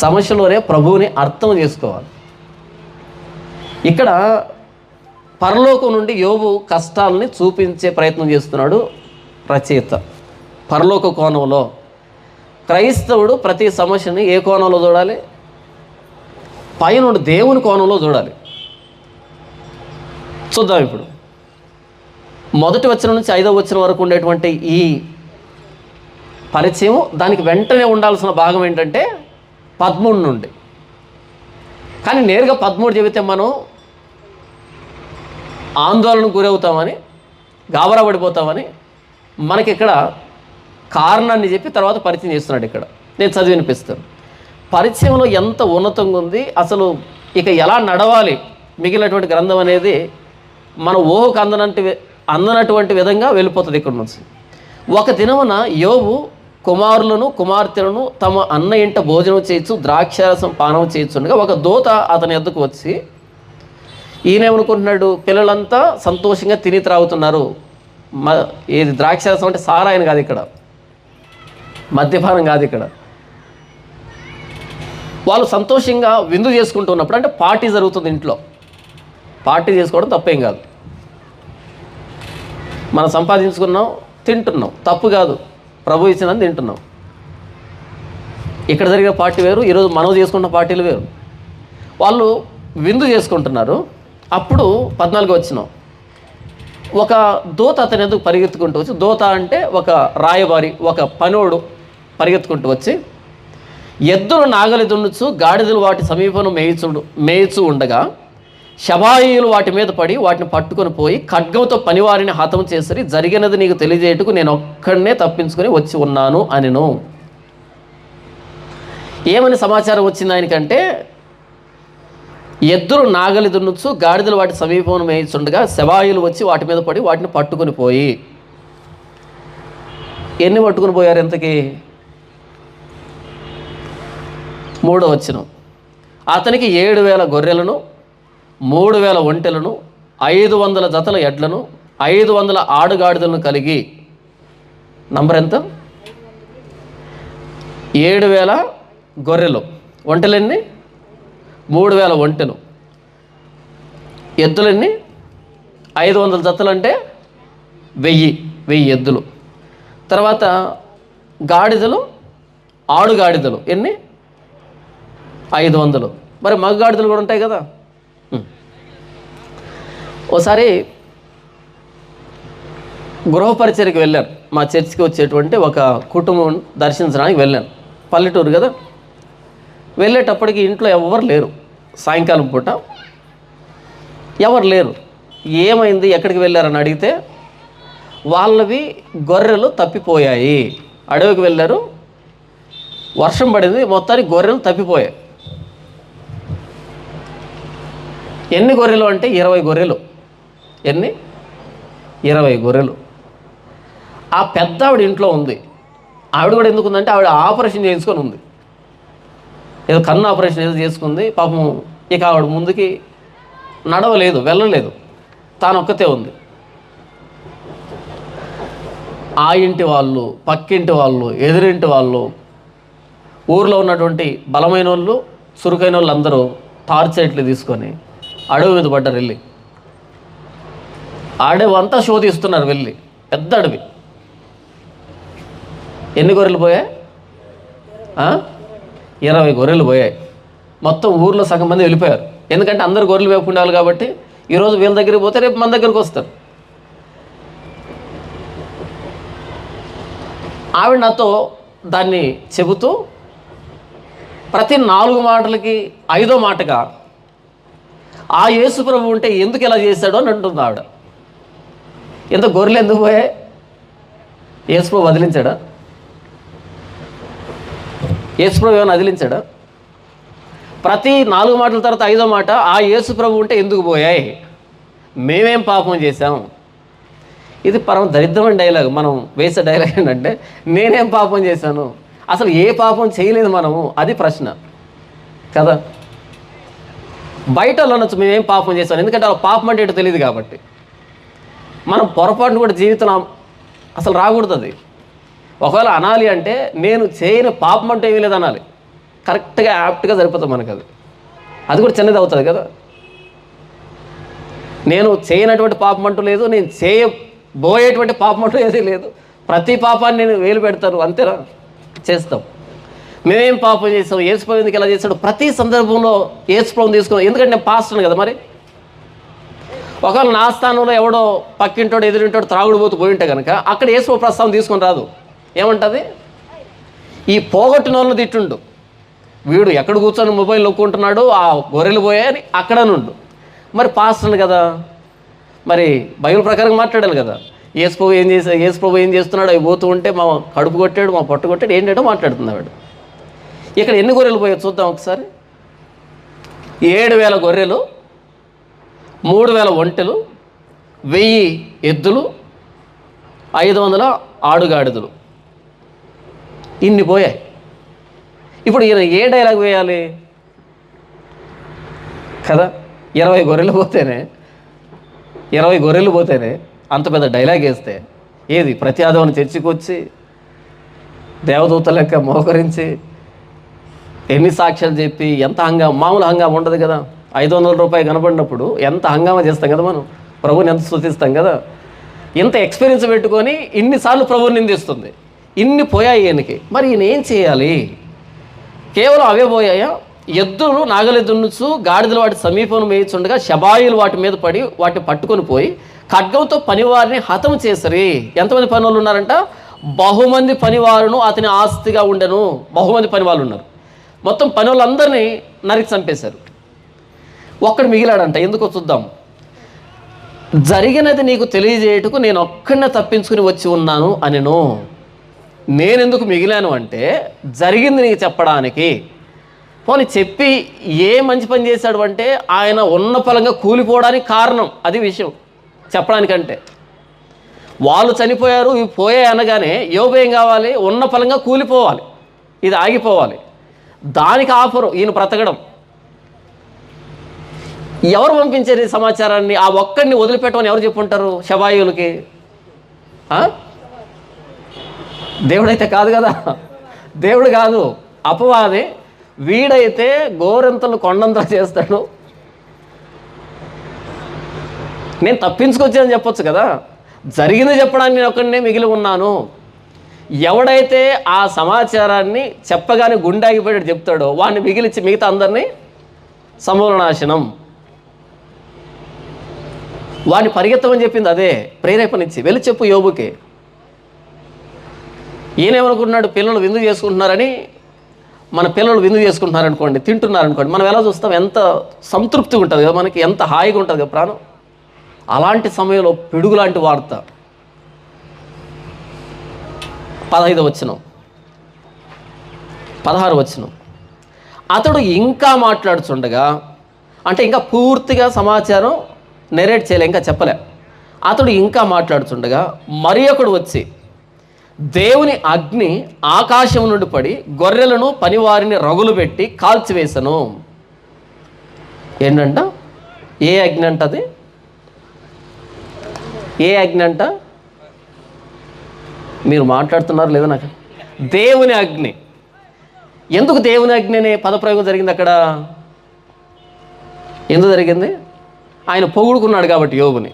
సమస్యలోనే ప్రభువుని అర్థం చేసుకోవాలి. ఇక్కడ పరలోకం నుండి యోబు కష్టాలని చూపించే ప్రయత్నం చేస్తున్నాడు రచయిత. పరలోక కోణంలో క్రైస్తవుడు ప్రతి సమస్యని ఏ కోణంలో చూడాలి? పైనుండి దేవుని కోణంలో చూడాలి. చూద్దాం ఇప్పుడు. 1వ వచనం నుంచి 5వ వచనం వరకు ఉండేటువంటి ఈ పరిచయం, దానికి వెంటనే ఉండాల్సిన భాగం ఏంటంటే 13 నుండి. కానీ నేరుగా 13 చెబితే మనం ఆందోళనకు గురవుతామని, గాబరా పడిపోతామని మనకి ఇక్కడ కారణాన్ని చెప్పి తర్వాత పరిచయం చేస్తున్నాడు. ఇక్కడ నేను చదివి వినిపిస్తాను. పరిచయంలో ఎంత ఉన్నతంగా ఉంది, అసలు ఇక ఎలా నడవాలి మిగిలినటువంటి గ్రంథం అనేది మన ఊహకు అందనటువంటి విధంగా వెళ్ళిపోతుంది ఇక్కడ నుంచి. ఒక దినమున యోబు కుమారులను కుమార్తెలను తమ అన్న ఇంట భోజనం చేయొచ్చు, ద్రాక్షారసం పానం చేయొచ్చుండగా ఒక దూత అతని ఎద్దుకు వచ్చి, ఈయనేమనుకుంటున్నాడు, పిల్లలంతా సంతోషంగా తిని త్రాగుతున్నారు. ఏది ద్రాక్షారసం అంటే సారాయన కాదు, ఇక్కడ మద్యపానం కాదు, ఇక్కడ వాళ్ళు సంతోషంగా విందు చేసుకుంటున్నప్పుడు, అంటే పార్టీ జరుగుతుంది ఇంట్లో. పార్టీ చేసుకోవడం తప్పేం కాదు. మనం సంపాదించుకున్నాం, తింటున్నాం, తప్పు కాదు. ప్రభు ఇచ్చినందుకు తింటున్నాం. ఇక్కడ జరిగే పార్టీ వేరు, ఈరోజు మనం చేసుకున్న పార్టీలు వేరు. వాళ్ళు విందు చేసుకుంటున్నారు. అప్పుడు 14వ వచనం, ఒక దూత అతని ఎందుకు పరిగెత్తుకుంటూ వచ్చి, దూత అంటే ఒక రాయబారి, ఒక పనోడు పరిగెత్తుకుంటూ వచ్చి, ఎద్దులు నాగలి దున్నుచు గాడిదలు వాటి సమీపంలో మేయిచు ఉండగా శబాయిలు వాటి మీద పడి వాటిని పట్టుకొని పోయి ఖడ్గంతో పనివారిని హతం చేసి, జరిగినది నీకు తెలియజేయటకు నేను ఒక్కడనే తప్పించుకొని వచ్చి ఉన్నాను అనిను. ఏమని సమాచారం వచ్చింది ఆయనకంటే, ఎద్దులు నాగలి దున్నుచు గాడిదలు వాటి సమీపంలో మేయిచుండగా శబాయిలు వచ్చి వాటి మీద పడి వాటిని పట్టుకొని పోయి. ఎన్ని పట్టుకుని పోయారు ఇంతకీ? 3వ వచనం, అతనికి 7,000 గొర్రెలను, 3,000 ఒంటెలను, 500 జతల ఎడ్లను, 500 ఆడుగాడిదలను కలిగి. నంబర్ ఎంత? 7,000 గొర్రెలు. ఒంటెలెన్ని? 3,000 ఒంటెలు. ఎద్దులెన్ని? 500 జతలు అంటే 1000 ఎద్దులు. తర్వాత గాడిదలు, ఆడుగాడిదలు ఎన్ని? 500. మరి మగగాడిదలు కూడా ఉంటాయి కదా. ఓసారి గృహపరిచర్యకి వెళ్ళాను. మా చర్చికి వచ్చేటువంటి ఒక కుటుంబం దర్శించడానికి వెళ్ళాను. పల్లెటూరు కదా. వెళ్ళేటప్పటికి ఇంట్లో ఎవరు లేరు. సాయంకాలం పూట ఎవరు లేరు. ఏమైంది, ఎక్కడికి వెళ్ళారని అడిగితే వాళ్ళవి గొర్రెలు తప్పిపోయాయి. అడవికి వెళ్ళారు, వర్షం పడింది, మొత్తానికి గొర్రెలు తప్పిపోయాయి. ఎన్ని గొర్రెలు అంటే 20 గొర్రెలు. ఎన్ని? 20 గొర్రెలు. ఆ పెద్ద ఆవిడ ఇంట్లో ఉంది. ఆవిడ కూడా ఎందుకు ఉందంటే ఆవిడ ఆపరేషన్ చేయించుకొని ఉంది. ఏదో కన్ను ఆపరేషన్ ఏదో చేసుకుంది పాపం. ఇక ఆవిడ ముందుకి నడవలేదు, వెళ్ళలేదు, తాను ఒక్కతే ఉంది. ఆ ఇంటి వాళ్ళు, పక్కింటి వాళ్ళు, ఎదురింటి వాళ్ళు, ఊర్లో ఉన్నటువంటి బలమైన వాళ్ళు, చురుకైన వాళ్ళు అందరూ టార్చ్ లైట్లు తీసుకొని అడవి మీద పడ్డారు. వెళ్ళి అడవి అంతా శోధిస్తున్నారు. వెళ్ళి పెద్ద అడవి. ఎన్ని గొర్రెలు పోయాయి? 20 గొర్రెలు పోయాయి. మొత్తం ఊర్లో సగం మంది వెళ్ళిపోయారు. ఎందుకంటే అందరు గొర్రెలు వేపు ఉండాలి కాబట్టి ఈరోజు వీళ్ళ దగ్గరికి పోతే రేపు మన దగ్గరికి వస్తారు. ఆవిడ నాతో దాన్ని చెబుతూ ప్రతి 4 మాటలకి 5వ మాటగా ఆ యేసు ప్రభు ఉంటే ఎందుకు ఇలా చేశాడో అని అంటుంది ఆవిడ. ఎంత గొర్రెలు ఎందుకు పోయాయి? యేసు ప్రభు వదిలించాడా? యేసు ప్రభు ఏమైనా వదిలించాడా? ప్రతి 4 మాటల తర్వాత 5వ మాట ఆ యేసు ప్రభు ఉంటే ఎందుకు పోయాయి? మేమేం పాపం చేశాం? ఇది పరమ దరిద్రమైన డైలాగ్. మనం వేసే డైలాగ్ ఏంటంటే నేనేం పాపం చేశాను? అసలు ఏ పాపం చేయలేదు మనము, అది ప్రశ్న కదా. బయట అనొచ్చు మేమేం పాపం చేశాను, ఎందుకంటే అలా పాపం అంటే ఏంటో తెలియదు కాబట్టి. మనం పొరపాటును కూడా జీవితం అసలు రాకూడదు. అది ఒకవేళ అనాలి అంటే నేను చేయని పాపం అంటే ఏమీ లేదు అనాలి. కరెక్ట్గా యాప్ట్గా సరిపోతుంది మనకు. అది కూడా చిన్నది అవుతుంది కదా. నేను చేయనటువంటి పాపం అంటూ లేదు, నేను చేయబోయేటువంటి పాపం అంటూ ఏదీ లేదు. ప్రతి పాపాన్ని నేను వేలు పెడతాను, అంతేనా? చేస్తాం. మేమేం పాపం చేస్తాం, యేసుప్రభు ఎందుకు ఇలా చేస్తాడు? ప్రతి సందర్భంలో యేసుప్రభుని తీసుకున్నాం. ఎందుకంటే నేను పాస్టర్ని కదా. మరి ఒకవేళ నా స్థానంలో ఎవడో పక్కింటోడు ఎదురింటోడు త్రాగుడు పోయి ఉంటే కనుక అక్కడ యేసుప్రభు ప్రస్తావన తీసుకొని రాదు. ఏమంటుంది? ఈ పోగొట్టిన వాళ్ళని తిట్టుండు. వీడు ఎక్కడ కూర్చొని మొబైల్ నొక్కుంటున్నాడు, ఆ గొర్రెలు పోయాయని అక్కడ నుండు. మరి పాస్టర్ని కదా, మరి బైబిల్ ప్రకారం మాట్లాడాలి కదా. యేసుప్రభు ఏం చేస్తున్నాడు, అవి పోతూ ఉంటే మా కడుపు కొట్టాడు, మా పొట్టు కొట్టాడు, ఏంటంటే మాట్లాడుతున్నాడు. ఇక్కడ ఎన్ని గొర్రెలు పోయాయో చూద్దాం ఒకసారి. 7,000 గొర్రెలు, 3,000 ఒంటెలు, 1000 ఎద్దులు, 500 ఆడుగాడిదలు, ఇన్ని పోయాయి. ఇప్పుడు ఈయన ఏ డైలాగ్ వేయాలి కదా? 20 గొర్రెలు పోతేనే అంత పెద్ద డైలాగ్ వేస్తే ఏది? ప్రతి ఆదివారం చర్చికి వచ్చి దేవదూత లెక్క మోకరించి ఎన్ని సాక్ష్యాలు చెప్పి ఎంత మామూలు హంగామా ఉండదు కదా. 500 రూపాయలు కనబడినప్పుడు ఎంత హంగామా చేస్తాం కదా, మనం ప్రభుని ఎంత స్తుతిస్తాం కదా. ఇంత ఎక్స్పీరియన్స్ పెట్టుకొని ఇన్నిసార్లు ప్రభుని నిందిస్తుంది. ఇన్ని పోయాయి ఈయనకి. మరి ఈయన ఏం చేయాలి? కేవలం అవే పోయాయా? ఎద్దులు నాగలెద్దునుచు గాడిదలు వాటి సమీపం మేయిచుండగా శబాయిలు వాటి మీద పడి వాటిని పట్టుకొని పోయి ఖడ్గంతో పనివారిని హతం చేసరి. ఎంతమంది పని వాళ్ళు ఉన్నారంట? బహుమంది పనివారును అతని ఆస్తిగా ఉండెను. బహుమంది పని వాళ్ళు ఉన్నారు. మొత్తం పని వాళ్ళందరినీ నరికి చంపేశారు. ఒక్కడు మిగిలాడంట. ఎందుకో చూద్దాం. జరిగినది నీకు తెలియజేయటకు నేను ఒక్కడినే తప్పించుకుని వచ్చి ఉన్నాను అనెను. నేనెందుకు మిగిలాను అంటే జరిగింది నీకు చెప్పడానికి. పోనీ చెప్పి ఏ మంచి పని చేశాడు అంటే ఆయన ఉన్న ఫలంగా కూలిపోవడానికి కారణం, అది విషయం చెప్పడానికంటే. వాళ్ళు చనిపోయారు, ఇవి పోయాయి అనగానే యోబు ఏం కావాలి? ఉన్న ఫలంగా కూలిపోవాలి, ఇది ఆగిపోవాలి. దానికి ఆఫరు ఈయన బ్రతకడం. ఎవరు పంపించారు ఈ సమాచారాన్ని? ఆ ఒక్కడిని వదిలిపెట్టమని ఎవరు చెప్పుంటారు శబాయులకి? దేవుడైతే కాదు కదా, దేవుడు కాదు, అపవాది. వీడైతే గోరంతలు కొండంతలు చేస్తాడు. నేను తప్పించుకొచ్చానని చెప్పొచ్చు కదా. జరిగింది చెప్పడానికి నేను ఒక్కడినే మిగిలి ఉన్నాను. ఎవడైతే ఆ సమాచారాన్ని చెప్పగానే గుండాగిపోయాడు చెప్తాడో వాడిని మిగిలిచి మిగతా అందరినీ సమూల నాశనం. వాడిని పరిగెత్తమని చెప్పింది అదే, ప్రేరేపణించి వెళ్ళి చెప్పు యోబుకి. ఈయనేమనుకుంటున్నాడు, పిల్లలు విందు చేసుకుంటున్నారని. మన పిల్లలు విందు చేసుకుంటున్నారనుకోండి, తింటున్నారనుకోండి, మనం ఎలా చూస్తాం, ఎంత సంతృప్తిగా ఉంటుంది కదా, మనకి ఎంత హాయిగా ఉంటుంది కదా ప్రాణం. అలాంటి సమయంలో పిడుగు లాంటి వార్త. 15వ వచనం, 16వ వచనం. అతడు ఇంకా మాట్లాడుచుండగా, అంటే ఇంకా పూర్తిగా సమాచారం నెరేట్ చేయలే, ఇంకా చెప్పలే. అతడు ఇంకా మాట్లాడుచుండగా మరి ఒకడు వచ్చి దేవుని అగ్ని ఆకాశం నుండి పడి గొర్రెలను పనివారిని రగులు పెట్టి కాల్చివేసను. ఏంటంట? ఏ అగ్ని అంట అది? ఏ అగ్ని అంట? మీరు మాట్లాడుతున్నారు లేదా నాకు? దేవుని అగ్ని. ఎందుకు దేవుని అగ్ని అనే పదప్రయోగం జరిగింది అక్కడ? ఎందుకు జరిగింది? ఆయన పొగుడుకున్నాడు కాబట్టి యోబుని.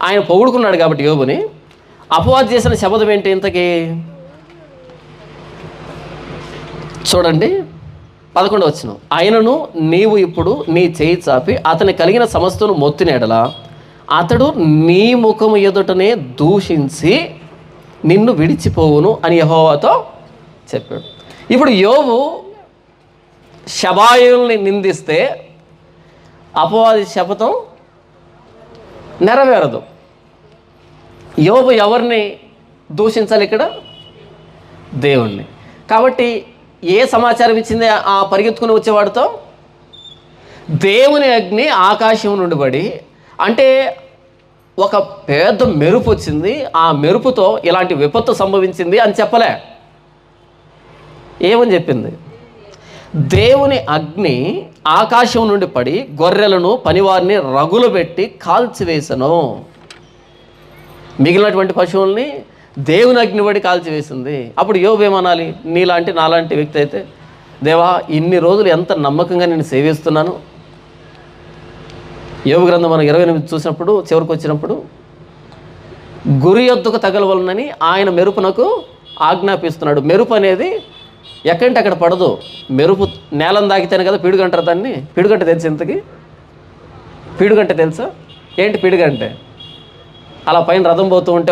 ఆయన పొగుడుకున్నాడు కాబట్టి యోబుని. అపవాది చేసిన శపథం ఏంటి ఇంతకీ? చూడండి 11వ వచనం. ఆయనను నీవు ఇప్పుడు నీ చేయి చాపి అతని కలిగిన సమస్తను మొత్తినేడలా అతడు నీ ముఖము ఎదుటనే దూషించి నిన్ను విడిచిపోవును అని యెహోవాతో చెప్పాడు. ఇప్పుడు యోబు షబాయుల్ని నిందిస్తే అపవాది శపథం నెరవేరదు. యోబు ఎవరిని దూషించాలి ఇక్కడ? దేవుణ్ణి. కాబట్టి ఏ సమాచారం ఇచ్చింది ఆ పరిగెత్తుకుని వచ్చేవాడితో? దేవుని అగ్ని ఆకాశం నుండి పడి, అంటే ఒక పెద్ద మెరుపు వచ్చింది, ఆ మెరుపుతో ఇలాంటి విపత్తు సంభవించింది అని చెప్పలే. ఏమని చెప్పింది? దేవుని అగ్ని ఆకాశం నుండి పడి గొర్రెలను పనివారిని రగులు పెట్టి కాల్చివేసను. మిగిలినటువంటి పశువుల్ని దేవుని అగ్ని పడి కాల్చివేసింది. అప్పుడు యోబు ఏమనాలి? నీలాంటి నాలాంటి వ్యక్తి అయితే, దేవా ఇన్ని రోజులు ఎంత నమ్మకంగా నేను సేవిస్తున్నాను. యోబు గ్రంథం మనం 28 చూసినప్పుడు చివరికి వచ్చినప్పుడు, గురి యొద్దకు తగలవలనని ఆయన మెరుపునకు ఆజ్ఞాపిస్తున్నాడు. మెరుపు అనేది ఎక్కడంటే అక్కడ పడదు. మెరుపు నేలను దాకితేనే కదా పిడుగంటారు దాన్ని. పిడుగంట తెలుసు ఇంతకి? పిడుగంట తెలుసా? ఏంటి పిడుగంటే? అలా పైన రథం పోతూ ఉంటే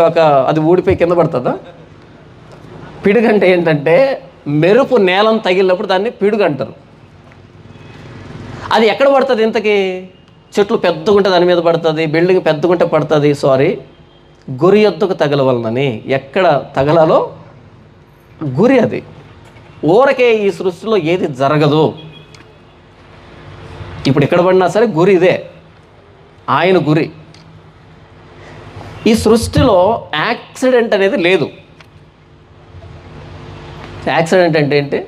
అది ఊడిపోయి కింద పడుతుందా? పిడుగంటే ఏంటంటే మెరుపు నేలను తగిలినప్పుడు దాన్ని పిడుగంటారు. అది ఎక్కడ పడుతుంది ఇంతకీ? చెట్లు పెద్దగుంటే దాని మీద పడుతుంది, బిల్డింగ్ పెద్దగుంటే పడుతుంది. గురి యొద్దకు తగలవలనని. ఎక్కడ తగలాలో గురి అది. ఊరకే ఈ సృష్టిలో ఏది జరగదు. ఇప్పుడు ఎక్కడ పడినా సరే గురి ఇదే, ఆయన గురి. ఈ సృష్టిలో యాక్సిడెంట్ అనేది లేదు. యాక్సిడెంట్ అంటే ఏంటి?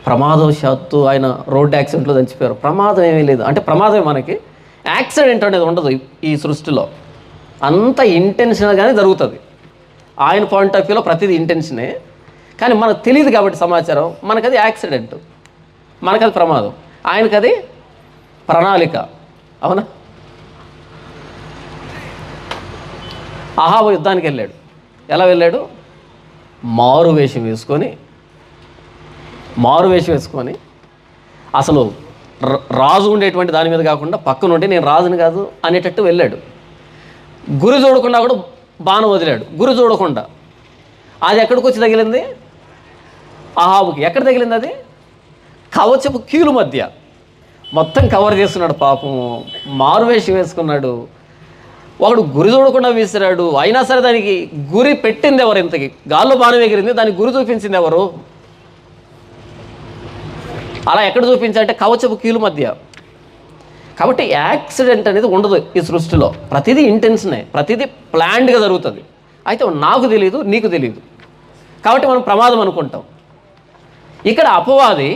ప్రమాదవశాత్తు ఆయన రోడ్డు యాక్సిడెంట్లో చనిపోయారు, ప్రమాదం ఏమీ లేదు అంటే ప్రమాదమే. మనకి యాక్సిడెంట్ అనేది ఉండదు ఈ సృష్టిలో. అంత ఇంటెన్షనల్గానే జరుగుతుంది. ఆయన పాయింట్ ఆఫ్ వ్యూలో ప్రతిదీ ఇంటెన్షనే. కానీ మనకు తెలియదు కాబట్టి సమాచారం, మనకది యాక్సిడెంట్, మనకది ప్రమాదం, ఆయనకది ప్రణాళిక. అవునా? అహాబు యుద్ధానికి వెళ్ళాడు. ఎలా వెళ్ళాడు? మారు వేషం వేసుకొని అసలు రాజు ఉండేటువంటి దాని మీద కాకుండా పక్కన ఉండి నేను రాజుని కాదు అనేటట్టు వెళ్ళాడు. గురి చూడకుండా కూడా బాణం వదిలాడు. గురి చూడకుండా. అది ఎక్కడికి వచ్చి తగిలింది? అహాబుకి. ఎక్కడ తగిలింది అది? కవచపు కీలు మధ్య. మొత్తం కవర్ చేస్తున్నాడు పాపం. మారువేషం వేసుకున్నాడు. ఒకడు గురి చూడకుండా విసిరాడు. అయినా సరే దానికి గురి పెట్టింది ఎవరు? ఇంతకి గాల్లో బాణం ఎగిరింది, దానికి గురి చూపించింది ఎవరు? అలా ఎక్కడ చూపించాలంటే కవచపు కీలు మధ్య. కాబట్టి యాక్సిడెంట్ అనేది ఉండదు ఈ సృష్టిలో. ప్రతిదీ ఇంటెన్షనే, ప్రతిదీ ప్లాన్డ్గా జరుగుతుంది. అయితే నాకు తెలియదు, నీకు తెలియదు కాబట్టి మనం ప్రమాదం అనుకుంటాం. ఇక్కడ అపవాది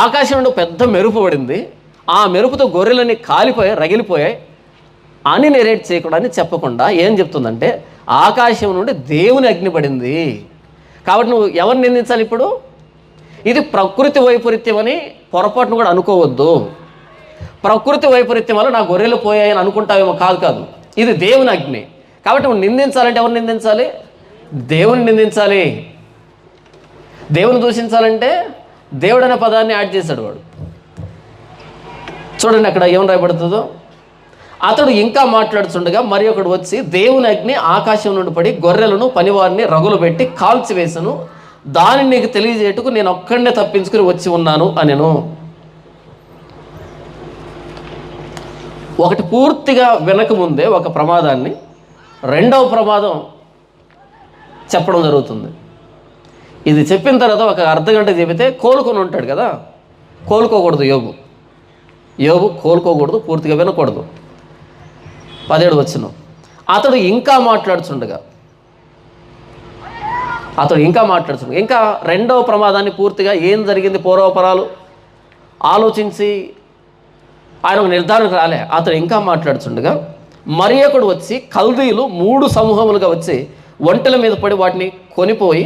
ఆకాశం నుండి పెద్ద మెరుపు పడింది, ఆ మెరుపుతో గొర్రెలన్నీ కాలిపోయాయి, రగిలిపోయాయి అని నెరేట్ చేయకుండా, అని చెప్పకుండా ఏం చెప్తుందంటే ఆకాశం నుండి దేవుని అగ్ని పడింది. కాబట్టి నువ్వు ఎవరిని నిందించాలి ఇప్పుడు? ఇది ప్రకృతి వైపరీత్యం అని పొరపాటును కూడా అనుకోవద్దు. ప్రకృతి వైపరీత్యం వల్ల నా గొర్రెలు పోయాయని అనుకుంటావేమో. కాదు, ఇది దేవుని అగ్ని. కాబట్టి నువ్వు నిందించాలంటే ఎవరు నిందించాలి? దేవుని నిందించాలి. దేవుని దూషించాలంటే దేవుడు అనే పదాన్ని యాడ్ చేశాడు వాడు. చూడండి అక్కడ ఏం రాయబడుతుందో, అతడు ఇంకా మాట్లాడుతుండగా మరి ఒకడు వచ్చి దేవుని అగ్ని ఆకాశం నుండి పడి గొర్రెలను పనివారిని రగులు పెట్టి కాల్చివేసను, దానిని నీకు తెలియజేయటకు నేను ఒక్కడనే తప్పించుకుని వచ్చి ఉన్నాను అనెను. ఒకటి పూర్తిగా వినకముందే ఒక ప్రమాదాన్ని, రెండవ ప్రమాదం చెప్పడం జరుగుతుంది. ఇది చెప్పిన తర్వాత ఒక అర్ధగంట చెబితే కోలుకొని ఉంటాడు కదా, కోలుకోకూడదు యోబు కోలుకోకూడదు, పూర్తిగా వినకూడదు. 17 వచనం, అతడు ఇంకా మాట్లాడుతుండగా ఇంకా రెండవ ప్రమాదాన్ని పూర్తిగా ఏం జరిగింది పూర్వపరాలు ఆలోచించి ఆయన ఒక నిర్ధారణకు రాలే. అతడు ఇంకా మాట్లాడుతుండగా మరి ఒకడు వచ్చి కల్దీయులు 3 సమూహములుగా వచ్చి ఒంటెల మీద పడి వాటిని కొనిపోయి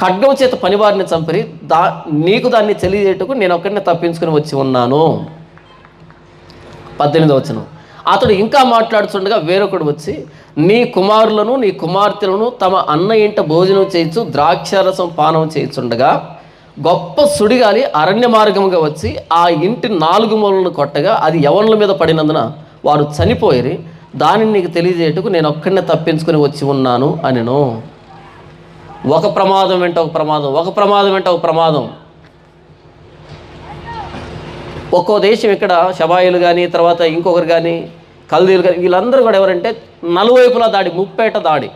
ఖడ్గం చేత పనివారిని చంపి నీకు దాన్ని తెలియజేయటకు నేను ఒక్కడిని తప్పించుకుని వచ్చి ఉన్నాను. 18వ వచనం, అతడు ఇంకా మాట్లాడుతుండగా వేరొకడు వచ్చి నీ కుమారులను నీ కుమార్తెలను తమ అన్న ఇంట భోజనం చేయొచ్చు ద్రాక్షారసం పానం చేయుచుండగా గొప్ప సుడిగాలి అరణ్య మార్గముగా వచ్చి ఆ ఇంటి 4 మూలలను కొట్టగా అది యవనుల మీద పడినందున వారు చనిపోయి దానిని నీకు తెలియజేయటకు నేను ఒక్కడినే తప్పించుకొని వచ్చి ఉన్నాను అనెను. ఒక ప్రమాదం వెంట ఒక ప్రమాదం. ఒక్కో దేశం ఇక్కడ షబాయిలు కానీ తర్వాత ఇంకొకరు కానీ కల్దీలు కానీ వీళ్ళందరూ కూడా ఎవరంటే నలువైపులా దాడి, ముప్పేట దాడి,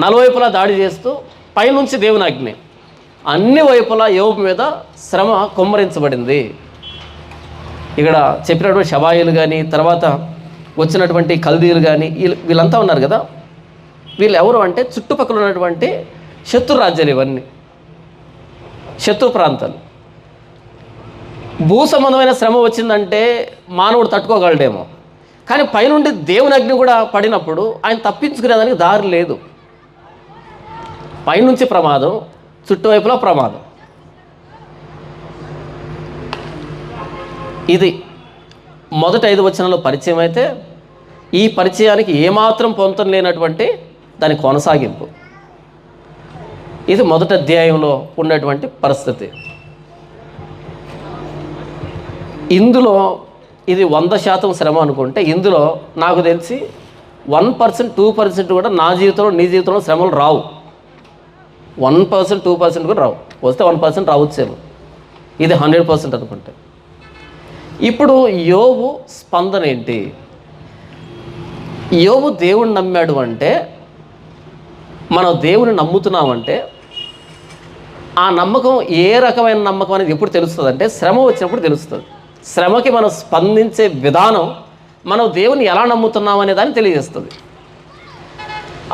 నలువైపులా దాడి చేస్తూ పైనుంచి దేవుని అగ్ని అన్ని వైపులా యోబు మీద శ్రమ కుమ్మరించబడింది. ఇక్కడ చెప్పినటువంటి షబాయిలు కానీ తర్వాత వచ్చినటువంటి కల్దీలు కానీ వీళ్ళంతా ఉన్నారు కదా, వీళ్ళు ఎవరు అంటే చుట్టుపక్కల ఉన్నటువంటి శత్రు రాజ్యాలు, ఇవన్నీ శత్రు ప్రాంతాలు. భూ సంబంధమైన శ్రమ వచ్చిందంటే మానవుడు తట్టుకోగలడేమో, కానీ పైనుండి దేవుని అగ్ని కూడా పడినప్పుడు ఆయన తప్పించుకునేదానికి దారి లేదు. పైనుంచి ప్రమాదం, చుట్టువైపులా ప్రమాదం. ఇది మొదటి 5 వచనంలో పరిచయం అయితే, ఈ పరిచయానికి ఏమాత్రం పొంతం లేనటువంటి దాని కొనసాగింపు. ఇది మొదటి అధ్యాయంలో ఉన్నటువంటి పరిస్థితి. ఇందులో ఇది 100% శ్రమ అనుకుంటే, ఇందులో నాకు తెలిసి 1%, 2% కూడా నా జీవితంలో నీ జీవితంలో శ్రమలు రావు. 1%, 2% కూడా రావు. వస్తే 1% రావచ్చేమో. ఇది 100% అనుకుంటే. ఇప్పుడు యోబు స్పందన ఏంటి? యోబు దేవుని నమ్మాడు అంటే, మనం దేవుని నమ్ముతున్నామంటే ఆ నమ్మకం ఏ రకమైన నమ్మకం అనేది ఎప్పుడు తెలుస్తుంది అంటే శ్రమ వచ్చినప్పుడు తెలుస్తుంది. శ్రమకి మనం స్పందించే విధానం మనం దేవుని ఎలా నమ్ముతున్నాం అనే దాన్ని తెలియజేస్తుంది.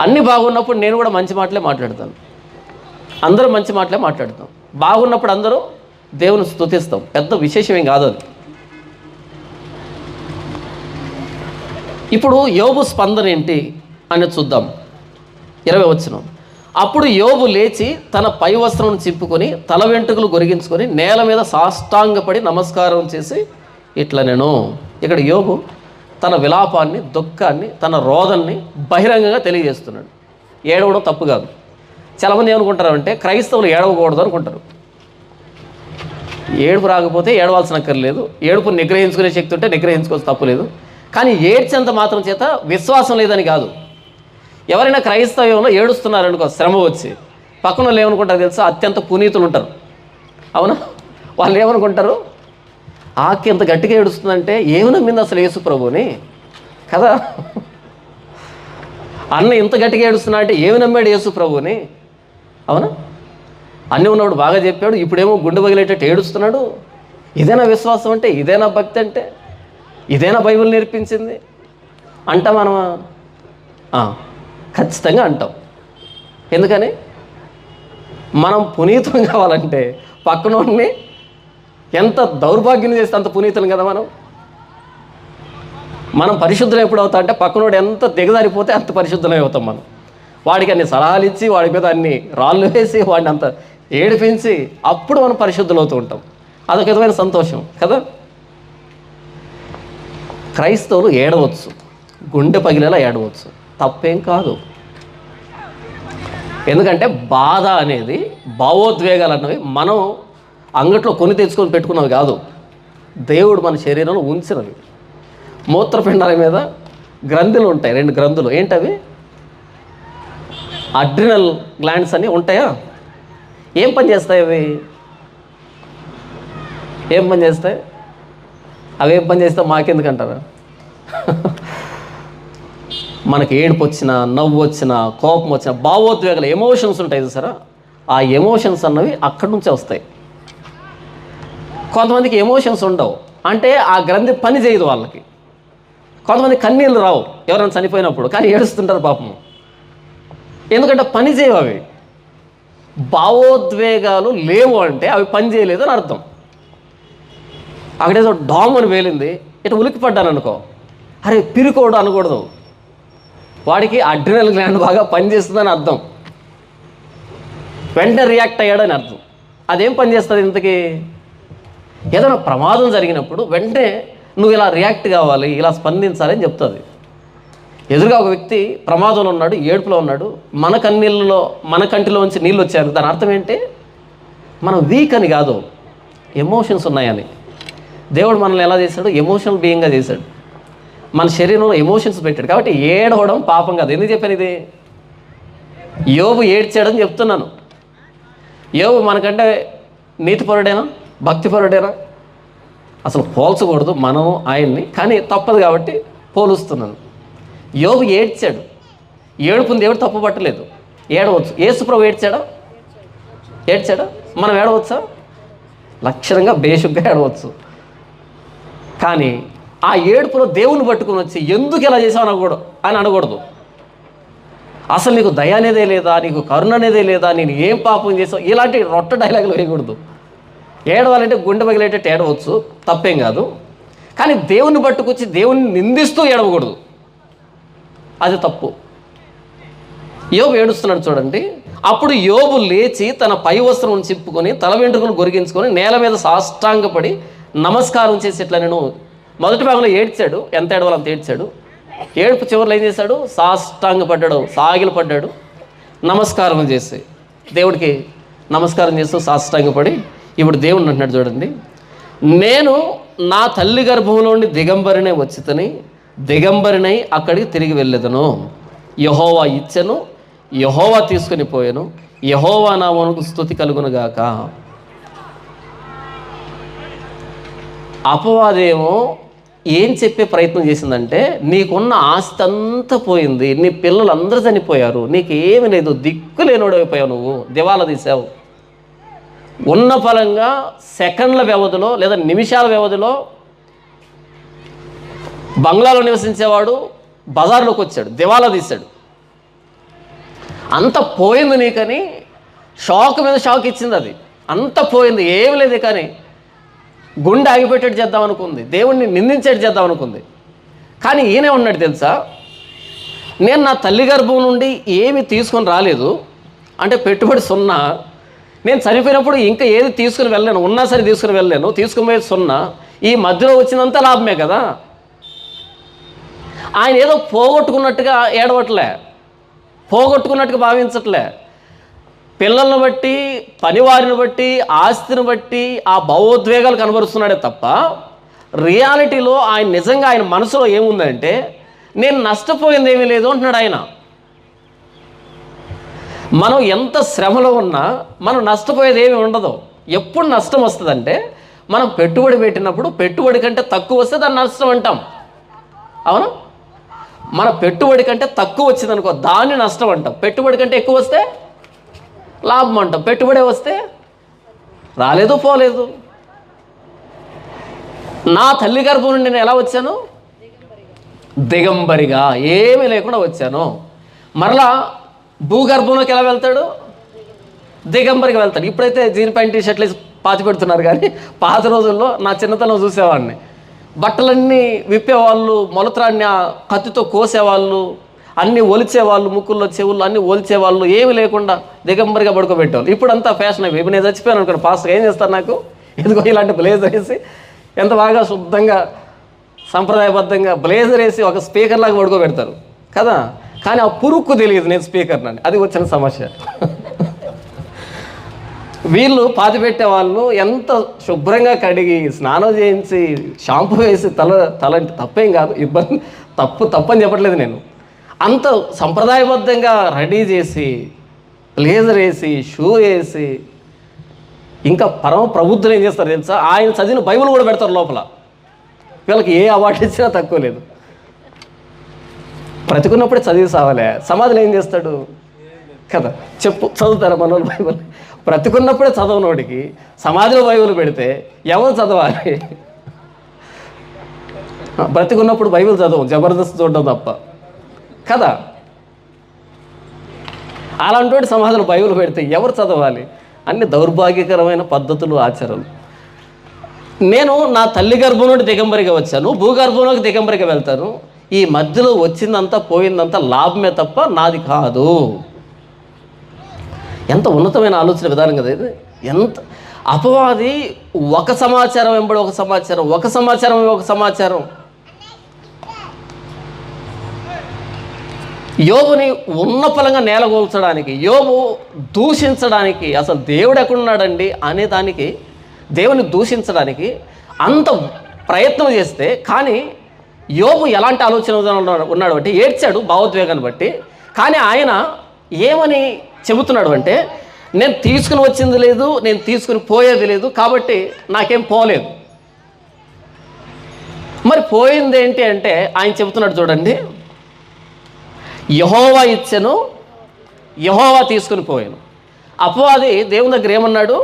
అన్నీ బాగున్నప్పుడు నేను కూడా మంచి మాటలే మాట్లాడతాను, అందరూ మంచి మాటలే మాట్లాడతాం. బాగున్నప్పుడు అందరూ దేవుని స్తుతిస్తాం, పెద్ద విశేషమేం కాదు అది. ఇప్పుడు యోబు స్పందన ఏంటి అనేది చూద్దాం. 20వ వచనం, అప్పుడు యోబు లేచి తన పై వస్త్రం చింపుకొని తల వెంట్రుకలు గొరిగించుకొని నేల మీద సాష్టాంగపడి నమస్కారం చేసి ఇట్లా నేను. ఇక్కడ యోబు తన విలాపాన్ని, దుఃఖాన్ని, తన రోదన్ని బహిరంగంగా తెలియజేస్తున్నాడు. ఏడవడం తప్పు కాదు. చాలామంది ఏమనుకుంటారు అంటే క్రైస్తవులు ఏడవకూడదు అనుకుంటారు. ఏడుపు రాకపోతే ఏడవాల్సిన అక్కర్లేదు, ఏడుపుని నిగ్రహించుకునే శక్తి ఉంటే నిగ్రహించుకోవచ్చు, తప్పు లేదు. కానీ ఏడ్చేంత మాత్రం చేత విశ్వాసం లేదని కాదు. ఎవరైనా క్రైస్తవ్యంలో ఏడుస్తున్నారనుకో, శ్రమ వచ్చి, పక్కన వాళ్ళు ఏమనుకుంటారు తెలుసా? అత్యంత పునీతులు ఉంటారు, అవునా? వాళ్ళు ఏమనుకుంటారు, ఆకి ఎంత గట్టిగా ఏడుస్తుందంటే ఏమి నమ్మింది అసలు యేసు ప్రభుని కదా. అన్న ఇంత గట్టిగా ఏడుస్తున్నా అంటే ఏమి నమ్మాడు యేసు ప్రభుని, అవునా? అన్నీ ఉన్నప్పుడు బాగా చెప్పాడు, ఇప్పుడేమో గుండె పగిలేటట్టు ఏడుస్తున్నాడు. ఇదేనా విశ్వాసం అంటే? ఇదేనా భక్తి అంటే? ఇదేనా బైబిల్ నేర్పించింది అంట మనం? ఖచ్చితంగా అంటాం. ఎందుకని? మనం పునీతం కావాలంటే పక్కనోడిని ఎంత దౌర్భాగ్యం చేస్తే అంత పునీతం కదా మనం పరిశుద్ధులు ఎప్పుడు అవుతా అంటే పక్కనోడు ఎంత దిగజారిపోతే అంత పరిశుద్ధులై అవుతాం మనం. వాడికి అన్ని సలహాలు ఇచ్చి, వాడి మీద అన్ని రాళ్ళు వేసి, వాడిని అంత ఏడిపించి అప్పుడు మనం పరిశుద్ధులు అవుతూ ఉంటాం. అదొక విధమైన సంతోషం కదా. క్రైస్తవులు ఏడవచ్చు, గుండె పగిలేలా ఏడవచ్చు, తప్పేం కాదు. ఎందుకంటే బాధ అనేది, భావోద్వేగాలు అన్నవి మనం అంగట్లో కొని తెచ్చుకొని పెట్టుకున్నవి కాదు, దేవుడు మన శరీరంలో ఉంచినవి. మూత్రపిండాల మీద గ్రంథులు ఉంటాయి, 2 గ్రంథులు. ఏంటవి? అడ్రినల్ గ్లాండ్స్ అని ఉంటాయా? ఏం పని చేస్తాయి అవి? ఏం పని చేస్తాయి అవి? ఏం పని చేస్తాయి మాకెందుకు అంటారా? మనకి ఏడుపు వచ్చినా, నవ్వు వచ్చినా, కోపం వచ్చినా, భావోద్వేగాలు, ఎమోషన్స్ ఉంటాయి చూసారా, ఆ ఎమోషన్స్ అన్నవి అక్కడి నుంచే వస్తాయి. కొంతమందికి ఎమోషన్స్ ఉండవు, అంటే ఆ గ్రంథి పని చేయదు వాళ్ళకి. కొంతమంది కన్నీళ్ళు రావు ఎవరైనా చనిపోయినప్పుడు, కానీ ఏడుస్తుంటారు పాపం, ఎందుకంటే పని చేయవు అవి. భావోద్వేగాలు లేవు అంటే అవి పని చేయలేదు అని అర్థం. అక్కడేదో డామ్ అని వేలింది, ఇటు ఉలికి పడ్డాను అనుకో, అరే పిరుకోడు అనకూడదు, వాడికి అడ్రినల్ గ్లాండ్ బాగా పనిచేస్తుందని అర్థం, వెంటనే రియాక్ట్ అయ్యాడని అర్థం. అదేం పని చేస్తుంది ఇంతకీ? ఏదైనా ప్రమాదం జరిగినప్పుడు వెంటనే నువ్వు ఇలా రియాక్ట్ కావాలి, ఇలా స్పందించాలి అని చెప్తుంది. ఎదురుగా ఒక వ్యక్తి ప్రమాదంలో ఉన్నాడు, ఏడుపులో ఉన్నాడు, మన కంటిలోంచి నీళ్ళు వచ్చారు, దాని అర్థం ఏంటి? మనం వీక్ అని కాదు, ఎమోషన్స్ ఉన్నాయని. దేవుడు మనల్ని ఎలా చేశాడు? ఎమోషనల్ బీయింగ్గా చేశాడు. మన శరీరంలో ఎమోషన్స్ పెట్టాడు, కాబట్టి ఏడవడం పాపం కాదు. ఎందుకు చెప్పాను ఇది? యోబు ఏడ్చాడని చెప్తున్నాను. యోబు మనకంటే నీతిపరుడేనా, భక్తిపరుడేనా? అసలు పోల్చకూడదు మనం ఆయన్ని, కానీ తప్పదు కాబట్టి పోలుస్తున్నాను. యోబు ఏడ్చాడు, ఏడుపుని దేవుడు తప్పు పట్టలేదు, ఏడవచ్చు. యేసుప్రభు ఏడ్చాడా? మనం ఏడవచ్చా? లక్షణంగా బేషుగ్గా ఏడవచ్చు. కానీ ఆ ఏడుపులో దేవుని పట్టుకుని వచ్చి ఎందుకు ఇలా చేసావు అని అనకూడదు. అసలు నీకు దయ అనేదే లేదా, నీకు కరుణ అనేదే లేదా, నేను ఏం పాపం చేసావు, ఇలాంటి రొట్ట డైలాగులు వేయకూడదు. ఏడవాలంటే గుండె పగిలేటట్టు ఏడవచ్చు, తప్పేం కాదు. కానీ దేవుని పట్టుకొచ్చి దేవుని నిందిస్తూ ఏడవకూడదు, అది తప్పు. యోబు ఏడుస్తున్నాడు చూడండి. అప్పుడు యోబు లేచి తన పై వస్త్రం చింపుకొని తల వెంట్రుకలు గొరిగించుకొని నేల మీద సాష్టాంగపడి నమస్కారం చేసి ఇట్లా, నేను మొదటి భాగంలో ఏడ్చాడు, ఎంత ఏడవాలో అంత ఏడ్చాడు. ఏడుపు చివరిలో ఏం చేశాడు? సాష్టాంగపడ్డాడు, సాగిలపడ్డాడు, నమస్కారం చేసి దేవుడికి నమస్కారం చేస్తూ సాష్టాంగపడి ఇప్పుడు దేవుడిని అంటున్నాడు చూడండి, నేను నా తల్లి గర్భంలో నుండి దిగంబరినే వచ్చితని, దిగంబరినై అక్కడికి తిరిగి వెళ్ళేదను. యెహోవా ఇచ్చెను, యెహోవా తీసుకుని పోయాను, యెహోవా నామమునకు స్తుతి కలుగునుగాక. అపవాదేమో ఏం చెప్పే ప్రయత్నం చేసిందంటే, నీకున్న ఆస్తి అంతా పోయింది, నీ పిల్లలు అందరూ చనిపోయారు, నీకేమి లేదు, దిక్కు లేనోడైపోయావు, నువ్వు దివాలా తీసావు. ఉన్న ఫలంగా సెకండ్ల వ్యవధిలో లేదా నిమిషాల వ్యవధిలో బంగ్లాలో నివసించేవాడు బజార్లోకి వచ్చాడు, దివాలా తీశాడు. అంత పోయింది నీకని షాక్ మీద షాక్ ఇచ్చింది అది. అంత పోయింది, ఏమి లేదు, కానీ గుండె ఆగిపెట్టేట్టు చేద్దాం అనుకుంది, దేవుణ్ణి నిందించేట్టు చేద్దాం అనుకుంది. కానీ ఈయనే ఉన్నాడు తెలుసా, నేను నా తల్లి గర్భం నుండి ఏమి తీసుకొని రాలేదు, అంటే పెట్టుబడి 0. నేను చనిపోయినప్పుడు ఇంకా ఏది తీసుకుని వెళ్ళలేను, ఉన్నా సరే తీసుకుని వెళ్ళలేను, తీసుకుని పోయేది 0. ఈ మధ్యలో వచ్చినంత లాభమే కదా. ఆయన ఏదో పోగొట్టుకున్నట్టుగా ఏడవట్లే, పోగొట్టుకున్నట్టుగా భావించట్లే. పిల్లలను బట్టి, పనివారిని బట్టి, ఆస్తిని బట్టి ఆ భావోద్వేగాలు కనబరుస్తున్నాడే తప్ప రియాలిటీలో ఆయన నిజంగా ఆయన మనసులో ఏముందంటే, నేను నష్టపోయింది ఏమీ లేదు అంటున్నాడు ఆయన. మనం ఎంత శ్రమలో ఉన్నా మనం నష్టపోయేది ఏమి ఉండదు. ఎప్పుడు నష్టం వస్తుందంటే, మనం పెట్టుబడి పెట్టినప్పుడు పెట్టుబడి కంటే తక్కువ వస్తే దాన్ని నష్టం అంటాం, అవును. మన పెట్టుబడి కంటే తక్కువ వచ్చింది అనుకో, దాన్ని నష్టం అంటాం. పెట్టుబడి కంటే ఎక్కువ వస్తే లాభం అంటాం. పెట్టుబడే వస్తే రాలేదు, పోలేదు. నా తల్లి గర్భం నుండి నేను ఎలా వచ్చాను? దిగంబరిగా, ఏమీ లేకుండా వచ్చాను. మరలా భూగర్భంలోకి ఎలా వెళ్తాడు? దిగంబరిగా వెళ్తాడు. ఇప్పుడైతే జీన్ ప్యాంట్ టీషర్ట్లు పాతి పెడుతున్నారు, కానీ పాత రోజుల్లో నా చిన్నతనం చూసేవాడిని. బట్టలన్నీ విప్పేవాళ్ళు, మొలత్రాన్ని కత్తితో కోసేవాళ్ళు, అన్నీ ఒలిచేవాళ్ళు, ముక్కుల్లో చెవుల్లో అన్నీ ఒలిచేవాళ్ళు, ఏమి లేకుండా దిగంబరిగా పడుకోబెట్టేవాళ్ళు. ఇప్పుడంతా ఫ్యాషన్ అయిపోయి. ఇప్పుడు నేను చచ్చిపోయాను అనుకోండి, పాస్టర్ ఏం చేస్తారు నాకు? ఎందుకో ఇలాంటి బ్లేజర్ వేసి ఎంత బాగా శుద్ధంగా సంప్రదాయబద్ధంగా బ్లేజర్ వేసి ఒక స్పీకర్ లాగా పడుకోబెడతారు కదా. కానీ ఆ పురుక్కు తెలియదు నేను స్పీకర్నండి. అది వచ్చిన సమస్య. వీళ్ళు పాతిపెట్టే వాళ్ళు ఎంత శుభ్రంగా కడిగి స్నానం చేయించి షాంపూ వేసి తల తప్పేం కాదు, ఇబ్బంది తప్పని చెప్పట్లేదు నేను. అంత సంప్రదాయబద్ధంగా రెడీ చేసి బ్లేజర్ వేసి షూ వేసి ఇంకా పరమ ప్రబుద్ధులు ఏం చేస్తారు తెలుసా, ఆయన చదివిన బైబిల్ కూడా పెడతారు లోపల. వీళ్ళకి ఏ అవార్డు ఇచ్చినా తక్కువ లేదు. బ్రతికున్నప్పుడే చదివి సావాలే, సమాధిలో ఏం చేస్తాడు కదా, చదువుతారా మన వాళ్ళు బైబిల్? బ్రతికున్నప్పుడే చదవనోడికి సమాధిలో బైబిల్ పెడితే ఎవరు చదవాలి? బ్రతికున్నప్పుడు బైబిల్ చదవం, జబర్దస్త్ చూడడం తప్ప కదా. అలాంటి సమాధిలో బైబిల్ పెడితే ఎవరు చదవాలి? అన్ని దౌర్భాగ్యకరమైన పద్ధతులు, ఆచారాలు. నేను నా తల్లి గర్భం నుండి దిగంబరిగా వచ్చాను, భూగర్భంలోకి దిగంబరిగా వెళ్తాను. ఈ మధ్యలో వచ్చిందంతా పోయిందంతా లాభమే తప్ప నాది కాదు. ఎంత ఉన్నతమైన ఆలోచన విధానం కదా ఇది. ఎంత అపవాది ఒక సమాచారం వెంబడి ఒక సమాచారం, ఒక సమాచారం ఒక సమాచారం. యోబుని ఉన్న ఫలంగా నేలగోల్చడానికి, యోబు దూషించడానికి, అసలు దేవుడు ఎక్కడున్నాడండి అనే దానికి, దేవుని దూషించడానికి అంత ప్రయత్నం చేస్తే, కానీ యోబు ఎలాంటి ఆలోచన ఉన్నాడు అంటే ఏడ్చాడు భావోద్వేగాన్ని బట్టి. కానీ ఆయన ఏమని చెబుతున్నాడు అంటే, నేను తీసుకుని వచ్చింది లేదు, నేను తీసుకుని పోయేది లేదు, కాబట్టి నాకేం పోలేదు. మరి పోయింది ఏంటి అంటే ఆయన చెబుతున్నాడు చూడండి, యెహోవా ఇచ్చెను, యెహోవా తీసుకుని పోయాను. అపవాది దేవుని దగ్గర ఏమన్నాడు,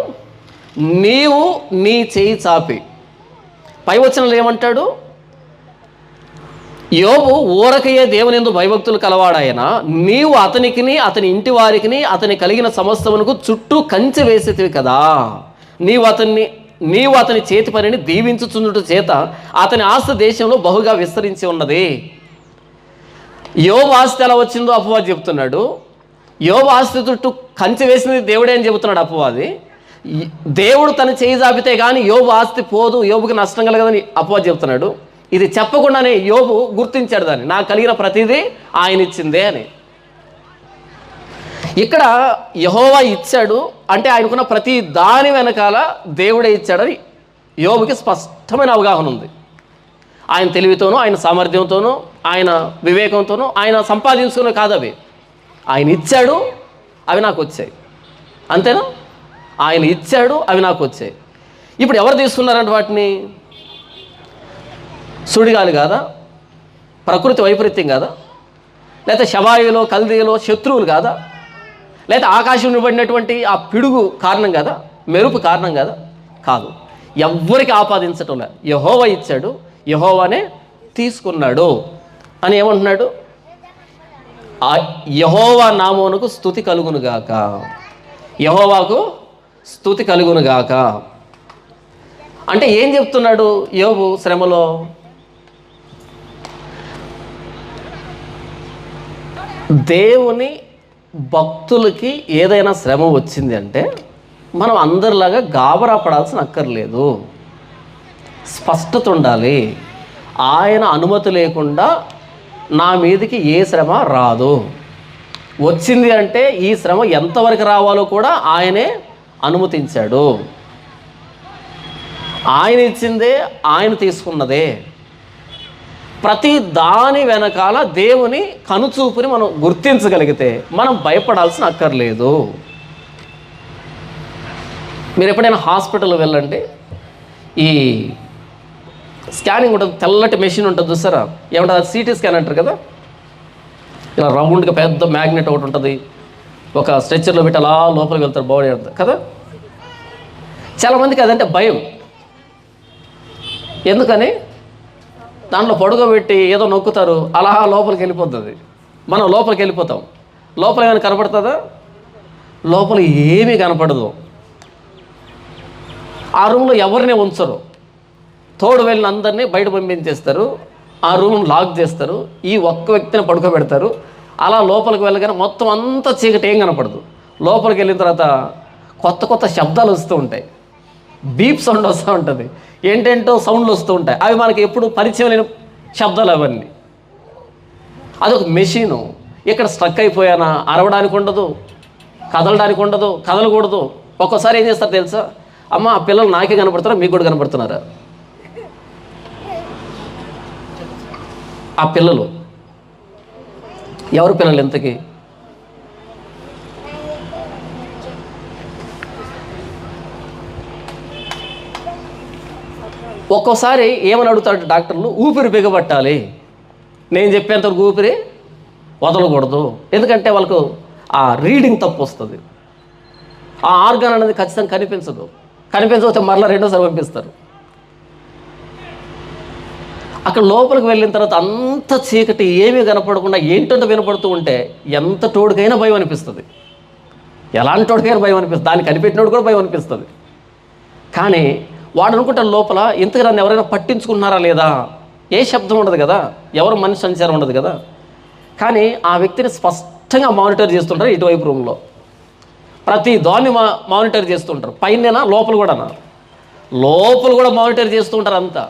నీవు నీ చేయి చాపి. పై వచనంలో ఏమంటాడు, యోబు ఊరకయే దేవుని యందు భయభక్తులు కలవాడాయన, నీవు అతనికిని అతని ఇంటి వారికిని అతని కలిగిన సమస్తమునకు చుట్టూ కంచె వేసేటివి కదా. నీవు అతని చేతి పనిని దీవించుచుండుట చేత అతని ఆస్తి దేశంలో బహుగా విస్తరించి ఉన్నది. యోబు ఆస్తి ఎలా వచ్చిందో అపవాది చెప్తున్నాడు. యోబు ఆస్తి చుట్టూ కంచె వేసింది దేవుడే అని చెబుతున్నాడు అపవాది. దేవుడు తన చేయి జాపితే కానీ యోబు ఆస్తి పోదు, యోబుకి నష్టం కలగదని అపవాది చెప్తున్నాడు. ఇది చెప్పకుండానే యోబు గుర్తించాడు దాన్ని, నాకు కలిగిన ప్రతిదీ ఆయన ఇచ్చిందే అని. ఇక్కడ యెహోవా ఇచ్చాడు అంటే ఆయనకున్న ప్రతి దాని వెనకాల దేవుడే ఇచ్చాడని యోబుకి స్పష్టమైన అవగాహన ఉంది. ఆయన తెలివితోనూ, ఆయన సామర్థ్యంతోనూ, ఆయన వివేకంతోనూ ఆయన సంపాదించుకునే కాదు అవి. ఆయన ఇచ్చాడు, అవి నాకు వచ్చాయి. అంతేనా? ఆయన ఇచ్చాడు, అవి నాకు వచ్చాయి. ఇప్పుడు ఎవరు తీసుకున్నారంటే వాటిని? సుడిగాలి కాదా, ప్రకృతి వైపరీత్యం కాదా, లేకపోతే శవాయులో కల్దీలో శత్రువులు కాదా, లేకపోతే ఆకాశం పడినటువంటి ఆ పిడుగు కారణం కాదా, మెరుపు కారణం కాదా? కాదు. ఎవ్వరికి ఆపాదించటం లేదు. యెహోవా ఇచ్చాడు, యెహోవానే తీసుకున్నాడు అని ఏమంటున్నాడు, యెహోవా నామమునకు స్తుతి కలుగునుగాక, యెహోవాకు స్తుతి కలుగునుగాక. అంటే ఏం చెప్తున్నాడు యోబు శ్రమలో? దేవుని భక్తులకి ఏదైనా శ్రమ వచ్చింది అంటే మనం అందరిలాగా గాబరా పడాల్సిన అక్కర్లేదు, స్పష్టత ఉండాలి. ఆయన అనుమతి లేకుండా నా మీదకి ఏ శ్రమ రాదు. వచ్చింది అంటే ఈ శ్రమ ఎంతవరకు రావాలో కూడా ఆయనే అనుమతించాడు. ఆయన ఇచ్చిందే, ఆయన తీసుకున్నదే. ప్రతి దాని వెనకాల దేవుని కనుచూపుని మనం గుర్తించగలిగితే మనం భయపడాల్సిన అక్కర్లేదు. మీరు ఎప్పుడైనా హాస్పిటల్ వెళ్ళండి, ఈ స్కానింగ్ ఉంటుంది, తెల్లటి మెషిన్ ఉంటుంది చూసారా, ఏమంటుంది, సిటీ స్కాన్ అంటారు కదా. ఇలా రౌండ్గా పెద్ద మ్యాగ్నెట్ ఒకటి ఉంటుంది, ఒక స్ట్రెచ్చర్లో పెట్టి అలా లోపలికి వెళ్తారు బాడీ అంతా కదా. చాలామందికి అదంటే భయం. ఎందుకని? దాంట్లో పడుకోబెట్టి ఏదో నొక్కుతారు, అలా లోపలికి వెళ్ళిపోతుంది. మనం లోపలికి వెళ్ళిపోతాం. లోపల ఏమైనా కనపడుతుందా? లోపల ఏమీ కనపడదు. ఆ రూమ్లో ఎవరిని ఉంచరు, తోడు వెళ్ళిన అందరినీ బయట పంపించేస్తారు, ఆ రూమ్ లాక్ చేస్తారు, ఈ ఒక్క వ్యక్తిని పడుకోబెడతారు. అలా లోపలికి వెళ్ళగానే మొత్తం అంతా చీకటి, ఏం కనపడదు. లోపలికి వెళ్ళిన తర్వాత కొత్త కొత్త శబ్దాలు వస్తూ ఉంటాయి, బీప్ సౌండ్ వస్తూ ఉంటుంది, ఏంటేంటో సౌండ్లు వస్తూ ఉంటాయి. అవి మనకి ఎప్పుడు పరిచయం లేని శబ్దాలు అవన్నీ. అదొక మెషీను. ఇక్కడ స్ట్రక్ అయిపోయానా, అరవడానికి ఉండదు, కదలడానికి ఉండదు, కదలకూడదు. ఒక్కోసారి ఏం చేస్తారు తెలుసా, అమ్మ ఆ పిల్లలు నాకే కనపడుతున్నారా, మీకు కూడా కనపడుతున్నారా? ఆ పిల్లలు ఎవరు పిల్లలు ఇంతకీ? ఒక్కోసారి ఏమని అడుగుతాడు డాక్టర్లు, ఊపిరి బిగబట్టాలి, నేను చెప్పేంతవరకు ఊపిరి వదలకూడదు. ఎందుకంటే వాళ్ళకు ఆ రీడింగ్ తప్పు వస్తుంది, ఆ ఆర్గాన్ అనేది ఖచ్చితంగా కనిపించకపోతే మరలా రెండోసారి పంపిస్తారు. అక్కడ లోపలికి వెళ్ళిన తర్వాత అంత చీకటి, ఏమీ కనపడకుండా ఏంటంటే వినపడుతూ ఉంటే ఎంత తోడుకైనా భయం అనిపిస్తుంది, ఎలాంటి తోడుకైనా భయం అనిపిస్తుంది, దాన్ని కనిపెట్టినోడు కూడా భయం అనిపిస్తుంది. కానీ వాడు అనుకుంటాను లోపల, ఇంతకు నన్ను ఎవరైనా పట్టించుకున్నారా లేదా, ఏ శబ్దం ఉండదు కదా, ఎవరు మనిషి సంచారం ఉండదు కదా. కానీ ఆ వ్యక్తిని స్పష్టంగా మానిటర్ చేస్తుంటారు ఇటువైపు రూమ్లో, ప్రతి దాన్ని మానిటర్ చేస్తుంటారు, పైన లోపల కూడా మానిటర్ చేస్తూ ఉంటారు అంతా.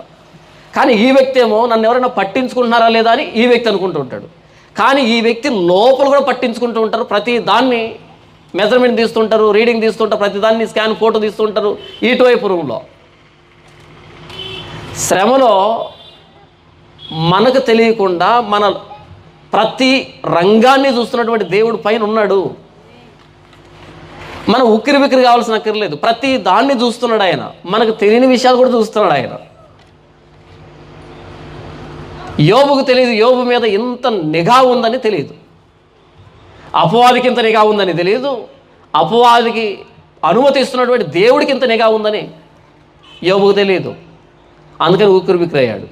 కానీ ఈ వ్యక్తి ఏమో నన్ను ఎవరైనా పట్టించుకుంటున్నారా లేదా అని ఈ వ్యక్తి అనుకుంటూ ఉంటాడు. కానీ ఈ వ్యక్తి లోపల కూడా పట్టించుకుంటూ ఉంటారు, ప్రతి దాన్ని మెజర్మెంట్ తీస్తుంటారు, రీడింగ్ తీస్తుంటారు, ప్రతి దాన్ని స్కాన్ ఫోటో తీస్తుంటారు ఇటువైపు రూమ్లో. శ్రమలో మనకు తెలియకుండా మన ప్రతి రంగాన్ని చూస్తున్నటువంటి దేవుడు పైన ఉన్నాడు. మనం ఉక్కిరి బిక్కిరి కావాల్సిన అక్కర్లేదు, ప్రతి దాన్ని చూస్తున్నాడు ఆయన, మనకు తెలియని విషయాలు కూడా చూస్తున్నాడు ఆయన. యోబుకు తెలియదు యోబు మీద ఇంత నిఘా ఉందని తెలియదు, అపవాదికి ఇంత నిఘా ఉందని తెలియదు, అపవాదికి అనుమతి ఇస్తున్నటువంటి దేవుడికి ఇంత నిఘా ఉందని యోబుకు తెలియదు. అందుకని ఉక్కిరి బిక్కిరి అయ్యాడు.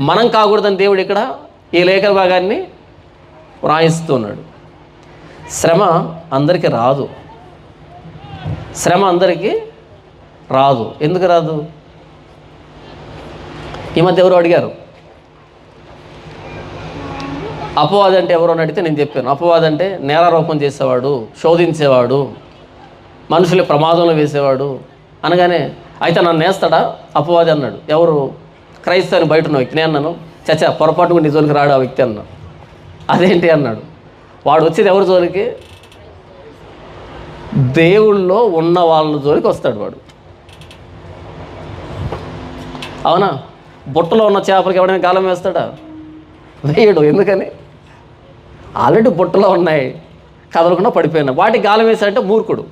మనం కాకూడదని దేవుడు ఇక్కడ ఈ లేఖన భాగాన్ని వ్రాయిస్తున్నాడు. శ్రమ అందరికీ రాదు. ఎందుకు రాదు? ఈ మధ్య ఎవరు అడిగారు, అపవాది అంటే ఎవరు అని అడిగితే నేను చెప్పాను, అపవాది అంటే నేరారోపణ చేసేవాడు, శోధించేవాడు, మనుషులు ప్రమాదంలో వేసేవాడు అనగానే, అయితే నన్ను నేస్తాడా అపవాది అన్నాడు. ఎవరు? క్రైస్తవుని బయట ఉన్న వ్యక్తి. నేను అన్నాను, చచ్చా పొరపాటుగా నీ జోలికి రాడు ఆ వ్యక్తి అన్నా. అదేంటి అన్నాడు. వాడు వచ్చేది ఎవరి జోలికి? దేవుళ్ళలో ఉన్న వాళ్ళ జోలికి వస్తాడు వాడు. అవునా? బుట్టలో ఉన్న చేపలకి ఎవడైనా గాలం వేస్తాడా? వేయడు. ఎందుకని? ఆల్రెడీ బుట్టలో ఉన్నాయి, కదలకుండా పడిపోయినాయి, వాటికి గాలం వేసాడంటే మూర్ఖుడు.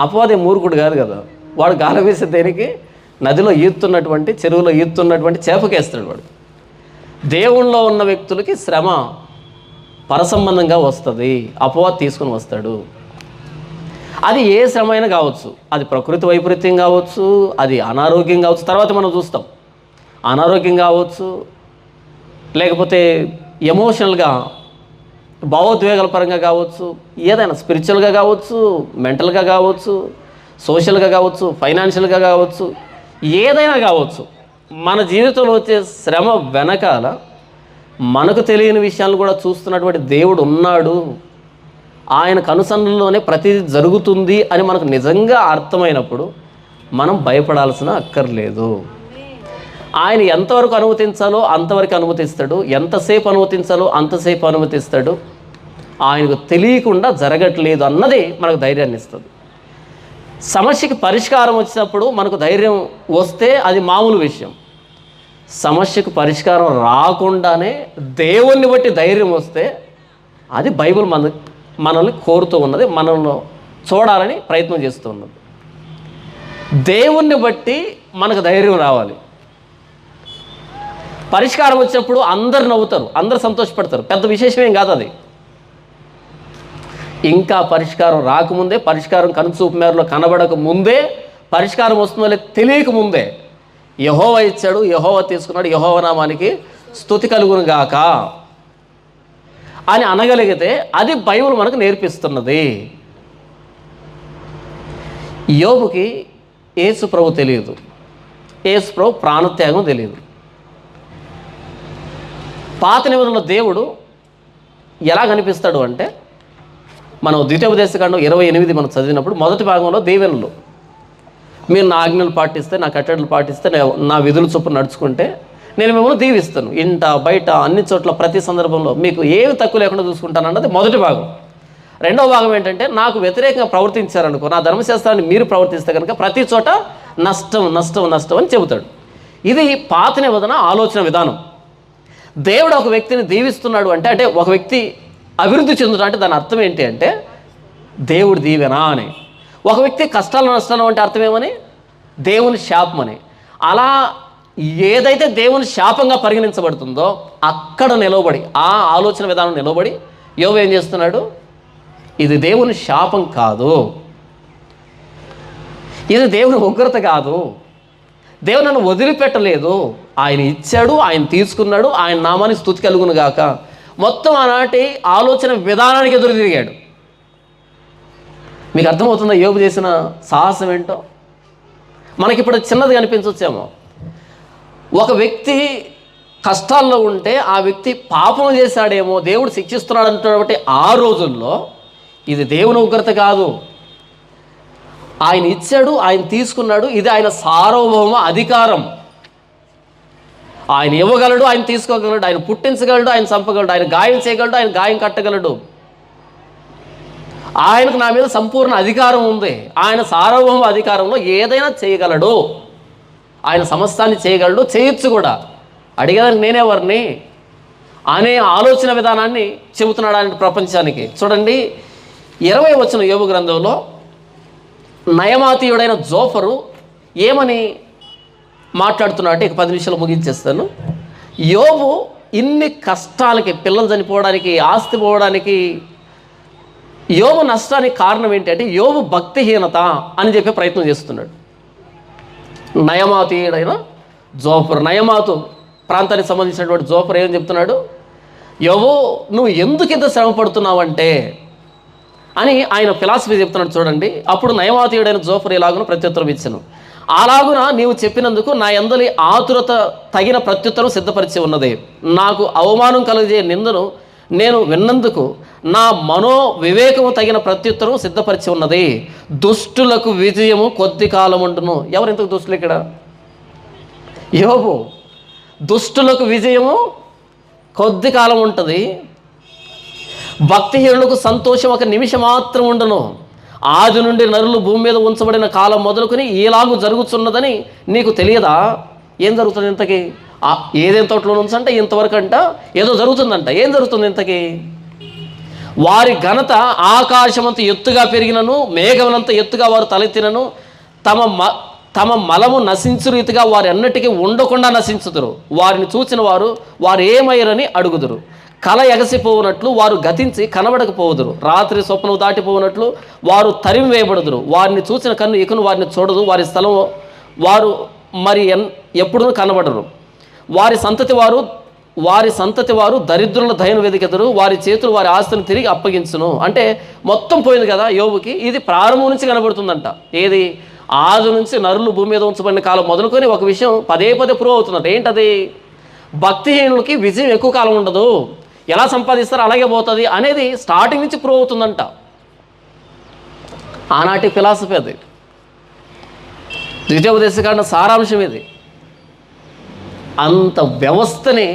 అపవాది మూర్ఖుడు కాదు కదా, వాడు గాలం వేసే దేనికి? నదిలో ఈదుతున్నటువంటి, చెరువులో ఈదుతున్నటువంటి చేపకేస్తాడు వాడు. దేవుళ్ళలో ఉన్న వ్యక్తులకి శ్రమ పరసంబంధంగా వస్తుంది, అపవాది తీసుకుని వస్తాడు. అది ఏ శ్రమ అయినా కావచ్చు, అది ప్రకృతి వైపరీత్యం కావచ్చు, అది అనారోగ్యం కావచ్చు, తర్వాత మనం చూస్తాం, అనారోగ్యం కావచ్చు, లేకపోతే ఎమోషనల్గా భావోద్వేగాల పరంగా కావచ్చు, ఏదైనా స్పిరిచువల్గా కావచ్చు, మెంటల్గా కావచ్చు, సోషల్గా కావచ్చు, ఫైనాన్షియల్గా కావచ్చు, ఏదైనా కావచ్చు. మన జీవితంలో వచ్చే శ్రమ వెనకాల మనకు తెలియని విషయాలను కూడా చూస్తున్నటువంటి దేవుడు ఉన్నాడు, ఆయన కనుసన్నల్లోనే ప్రతిదీ జరుగుతుంది అని మనకు నిజంగా అర్థమైనప్పుడు మనం భయపడాల్సిన అక్కర్లేదు. ఆయన ఎంతవరకు అనుమతించాలో అంతవరకు అనుమతిస్తాడు, ఎంతసేపు అనుమతించాలో అంతసేపు అనుమతిస్తాడు. ఆయనకు తెలియకుండా జరగట్లేదు అన్నది మనకు ధైర్యాన్ని ఇస్తుంది. సమస్యకి పరిష్కారం వచ్చినప్పుడు మనకు ధైర్యం వస్తే అది మామూలు విషయం. సమస్యకు పరిష్కారం రాకుండానే దేవుణ్ణి బట్టి ధైర్యం వస్తే అది బైబిల్ మనల్ని కోరుతూ ఉన్నది, మనల్ని చూడాలని ప్రయత్నం చేస్తూ ఉన్నది. దేవుణ్ణి బట్టి మనకు ధైర్యం రావాలి. పరిష్కారం వచ్చినప్పుడు అందరు నవ్వుతారు, అందరు సంతోషపడతారు, పెద్ద విశేషమేం కాదు అది. ఇంకా పరిష్కారం రాకముందే, పరిష్కారం కనుచూపు మేరలో కనబడక ముందే, పరిష్కారం వస్తుందో లేదు తెలియక ముందే యెహోవా ఇచ్చాడు, యెహోవా తీసుకున్నాడు, యెహోవా నామానికి స్తుతి కలుగును గాక అని అనగలిగితే అది బైబిల్ మనకు నేర్పిస్తున్నది. యోబుకి యేసు ప్రభు తెలియదు, యేసు ప్రభు ప్రాణత్యాగం తెలియదు. పాత నిబంధనలో దేవుడు ఎలా కనిపిస్తాడు అంటే, మనం ద్వితీయోపదేశకాండం 28 మనం చదివినప్పుడు మొదటి భాగంలో దీవెనలు, మీరు నా ఆజ్ఞలు పాటిస్తే, నా కట్టడలు పాటిస్తే, నా విధుల చొప్పున నడుచుకుంటే నేను మిమ్మల్ని దీవిస్తాను, ఇంట బయట అన్ని చోట్ల ప్రతి సందర్భంలో మీకు ఏమి తక్కువ లేకుండా చూసుకుంటాను అన్నది మొదటి భాగం. రెండవ భాగం ఏంటంటే, నాకు వ్యతిరేకంగా ప్రవర్తించారనుకో, నా ధర్మశాస్త్రాన్ని మీరు ప్రవర్తిస్తే కనుక ప్రతి చోట నష్టం నష్టం నష్టం అని చెబుతాడు. ఇది పాత నిబంధన ఆలోచన విధానం. దేవుడు ఒక వ్యక్తిని దీవిస్తున్నాడు అంటే ఒక వ్యక్తి అభివృద్ధి చెందుతా అంటే దాని అర్థం ఏంటి అంటే దేవుడి దీవెనా అని. ఒక వ్యక్తి కష్టాలు నష్టాలు అంటే అర్థం ఏమని? దేవుని శాపమని. అలా ఏదైతే దేవుని శాపంగా పరిగణించబడుతుందో అక్కడ నిలవబడి, ఆ ఆలోచన విధానం నిలవబడి యోబు ఏం చేస్తున్నాడు? ఇది దేవుని శాపం కాదు, ఇది దేవుని ఉగ్రత కాదు, దేవుడు నన్ను వదిలిపెట్టలేదు, ఆయన ఇచ్చాడు, ఆయన తీసుకున్నాడు, ఆయన నామానికి స్తుతి కలుగును గాక. మొత్తం ఆనాటి ఆలోచన విధానానికి ఎదురు తిరిగాడు. మీకు అర్థమవుతుందా యోబు చేసిన సాహసం ఏంటో? మనకిప్పుడు చిన్నది కనిపించవచ్చేమో. ఒక వ్యక్తి కష్టాల్లో ఉంటే ఆ వ్యక్తి పాపం చేశాడేమో, దేవుడు శిక్షిస్తున్నాడు అంటున్నటువంటి ఆ రోజుల్లో ఇది దేవుని ఉగ్రత కాదు, ఆయన ఇచ్చాడు, ఆయన తీసుకున్నాడు, ఇది ఆయన సార్వభౌమ అధికారం. ఆయన ఇవ్వగలడు, ఆయన తీసుకోగలడు, ఆయన పుట్టించగలడు, ఆయన చంపగలడు, ఆయన గాయం చేయగలడు, ఆయన గాయం కట్టగలడు. ఆయనకు నా మీద సంపూర్ణ అధికారం ఉంది. ఆయన సార్వభౌమ అధికారంలో ఏదైనా చేయగలడు, ఆయన సమస్తాన్ని చేయగలడు, చేయొచ్చు కూడా. అడిగేదానికి నేనెవరిని అనే ఆలోచన విధానాన్ని చెబుతున్నాడు ఆయన ప్రపంచానికి. చూడండి 20వ వచనం యోబు గ్రంథంలో నయమాతీయుడైన జోఫరు ఏమని మాట్లాడుతున్నాడు అంటే, 10 నిమిషాలు ముగించేస్తాను. యోబు ఇన్ని కష్టాలకి, పిల్లలు చనిపోవడానికి, ఆస్తి పోవడానికి, యోబు నష్టానికి కారణం ఏంటి అంటే యోబు భక్తిహీనత అని చెప్పే ప్రయత్నం చేస్తున్నాడు. నయమాతీయుడైన జోఫరు, నయమాతు ప్రాంతానికి సంబంధించినటువంటి జోఫరు ఏమని చెప్తున్నాడు? యోబు నువ్వు ఎందుకు ఇంత శ్రమ పడుతున్నావంటే అని ఆయన ఫిలాసఫీ చెప్తున్నాడు. చూడండి, అప్పుడు నయమాతీయుడైన జోఫరు ఇలాగున ప్రత్యుత్తరం ఇచ్చాను, అలాగున నీవు చెప్పినందుకు నా యందలి ఆతురత తగిన ప్రత్యుత్తరం సిద్ధపరిచి ఉన్నది. నాకు అవమానం కలిగే నిందను నేను విన్నందుకు నా మనో వివేకము తగిన ప్రత్యుత్తరం సిద్ధపరిచి ఉన్నది. దుష్టులకు విజయము కొద్ది కాలం ఉండును. ఎవరు ఇంతకు దుష్టులు ఇక్కడ? యోబు. దుష్టులకు విజయము కొద్ది కాలం ఉంటుంది, భక్తిహీనులకు సంతోషం ఒక నిమిషం మాత్రం ఉండను. ఆది నుండి నరులు భూమి మీద ఉంచబడిన కాలం మొదలుకొని ఇలాగూ జరుగుతున్నదని నీకు తెలియదా? ఏం జరుగుతుంది ఇంతకీ? ఏదేం తోటలో ఉంచంటే ఇంతవరకు అంట ఏదో జరుగుతుందంట. ఏం జరుగుతుంది ఇంతకీ? వారి ఘనత ఆకాశమంత ఎత్తుగా పెరిగినను, మేఘమునంత ఎత్తుగా వారు తలెత్తినను, తమ మలము నశించు రీతిగా వారి అన్నిటికీ ఉండకుండా నశించుదురు. వారిని చూచిన వారు ఏమయ్యరని అడుగుదురు. కల ఎగసిపోవునట్లు వారు గతించి కనబడకపోవుదురు. రాత్రి స్వప్నం దాటిపోవునట్లు వారు తరిమి వేయబడుదురు. వారిని చూసిన కన్ను ఇకను వారిని చూడదు. వారి స్థలం వారు మరి ఎప్పుడూ కనబడరు. వారి సంతతి వారు దరిద్రుల దయను వెదికెదరు. వారి చేతులు వారి ఆస్తులను తిరిగి అప్పగించును. అంటే మొత్తం పోయింది కదా యోబుకి. ఇది ప్రారంభం నుంచి కనబడుతుందంట. ఏది? ఆది నుంచి నరులు భూమి మీద ఉంచబడిన కాలం మొదలుకొని ఒక విషయం పదే ప్రూవ్ అవుతుందంట. ఏంటది? భక్తిహీనులకి విజయం ఎక్కువ కాలం ఉండదు, ఎలా సంపాదిస్తారో అలాగే పోతుంది అనేది స్టార్టింగ్ నుంచి ప్రూవ్ అవుతుందంట. ఆనాటి ఫిలాసఫీ అది, ద్వితీయోపదేశకాండ సారాంశం ఇది. అంత వ్యవస్థని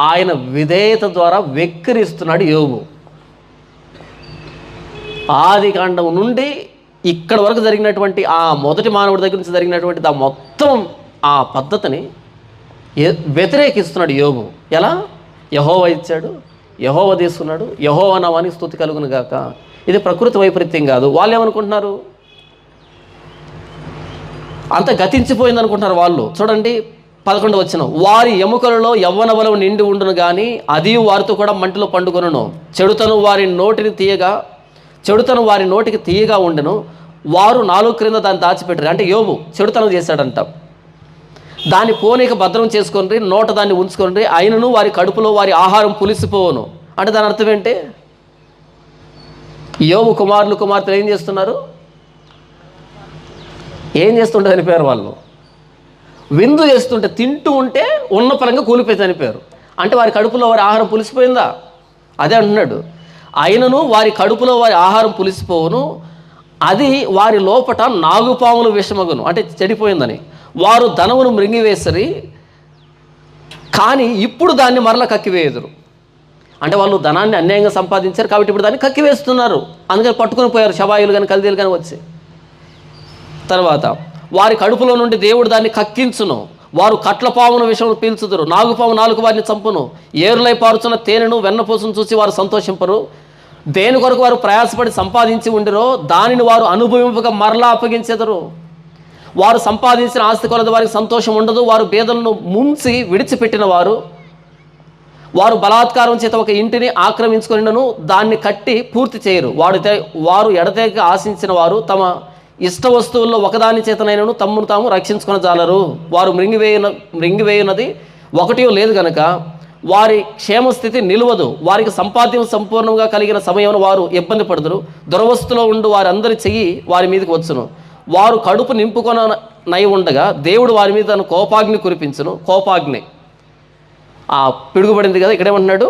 ఆయన విధేయత ద్వారా వెక్కిరిస్తున్నాడు యోబు. ఆది కాండం నుండి ఇక్కడ వరకు జరిగినటువంటి ఆ మొదటి మానవుడి దగ్గర నుంచి జరిగినటువంటి ఆ మొత్తం ఆ పద్ధతిని వ్యతిరేకిస్తున్నాడు యోబు. ఎలా? యెహోవా ఇచ్చాడు, యెహోవా తీసుకున్నాడు, యెహోవా నామానికి స్తుతి కలుగును గాక. ఇది ప్రకృతి వైపరీత్యం కాదు. వాళ్ళు ఏమనుకుంటున్నారు? అంత గతించిపోయింది అనుకుంటున్నారు వాళ్ళు. చూడండి 11వ వచనం, వారి ఎముకలలో యవ్వన బలం నిండి ఉండును కానీ అది వారితో కూడా మంటలో పండుకొనును. చెడుతను వారి నోటికి తీయగా ఉండెను. వారు 4 క్రింద దాన్ని దాచిపెట్టారు. అంటే యోబు చెడుతనం చేశాడంట. దాన్ని పోనీక భద్రం చేసుకొని నోట దాన్ని ఉంచుకొని అయినను వారి కడుపులో వారి ఆహారం పులిసిపోవును. అంటే దాని అర్థం ఏంటి? యోబు కుమార్తెలు ఏం చేస్తున్నారు? ఏం చేస్తుంటే చనిపోయారు వాళ్ళు? విందు చేస్తుంటే, తింటూ ఉంటే ఉన్న పరంగా కూలిపోయి చనిపోయారు. అంటే వారి కడుపులో వారి ఆహారం పులిసిపోయిందా? అదే అంటున్నాడు. అయినను వారి కడుపులో వారి ఆహారం పులిసిపోవును, అది వారి లోపట నాగుపాములు విషమగును. అంటే చెడిపోయిందని. వారు ధనమును మృంగివేసరి, కానీ ఇప్పుడు దాన్ని మరలా కక్కివేయుదురు. అంటే వాళ్ళు ధనాన్ని అన్యాయంగా సంపాదించారు కాబట్టి ఇప్పుడు దాన్ని కక్కివేస్తున్నారు. అందుకని పట్టుకుని పోయారు షబాయిలు కానీ కల్దీలు కానీ వచ్చి. తర్వాత వారి కడుపులో నుండి దేవుడు దాన్ని కక్కించును. వారు కట్ల పామును విషమును పీల్చుదురు, నాగుపాము నాలుగు వారిని చంపును. ఏరులై పారుచున్న తేనెను వెన్నపూసను చూసి వారు సంతోషింపరు. దేని కొరకు వారు ప్రయాసపడి సంపాదించి ఉండిరో దానిని వారు అనుభవింపక మరలా అప్పగించెదరు. వారు సంపాదించిన ఆస్తి కొలది వారికి సంతోషం ఉండదు. వారు బేదలను ముంచి విడిచిపెట్టిన వారు బలాత్కారం చేత ఒక ఇంటిని ఆక్రమించుకొనినను దాన్ని కట్టి పూర్తి చేయరు. వారు ఎడతెగక ఆశించిన వారు తమ ఇష్ట వస్తువుల్లో ఒకదాని చేతనైనను తమ్మును తాము రక్షించుకుని జాలరు. వారు మృంగివేయునది ఒకటియో లేదు గనక వారి క్షేమస్థితి నిలవదు. వారికి సంపాద్యం సంపూర్ణంగా కలిగిన సమయంలో వారు ఇబ్బంది పడుదురు. దురవస్థలో ఉండు వారందరి చెయ్యి వారి మీదకి వచ్చును. వారు కడుపు నింపుకొననై ఉండగా దేవుడు వారి మీద తన కోపాగ్ని కురిపించును. కోపాగ్ని పిడుగుపడింది కదా, ఇక్కడేమంటున్నాడు,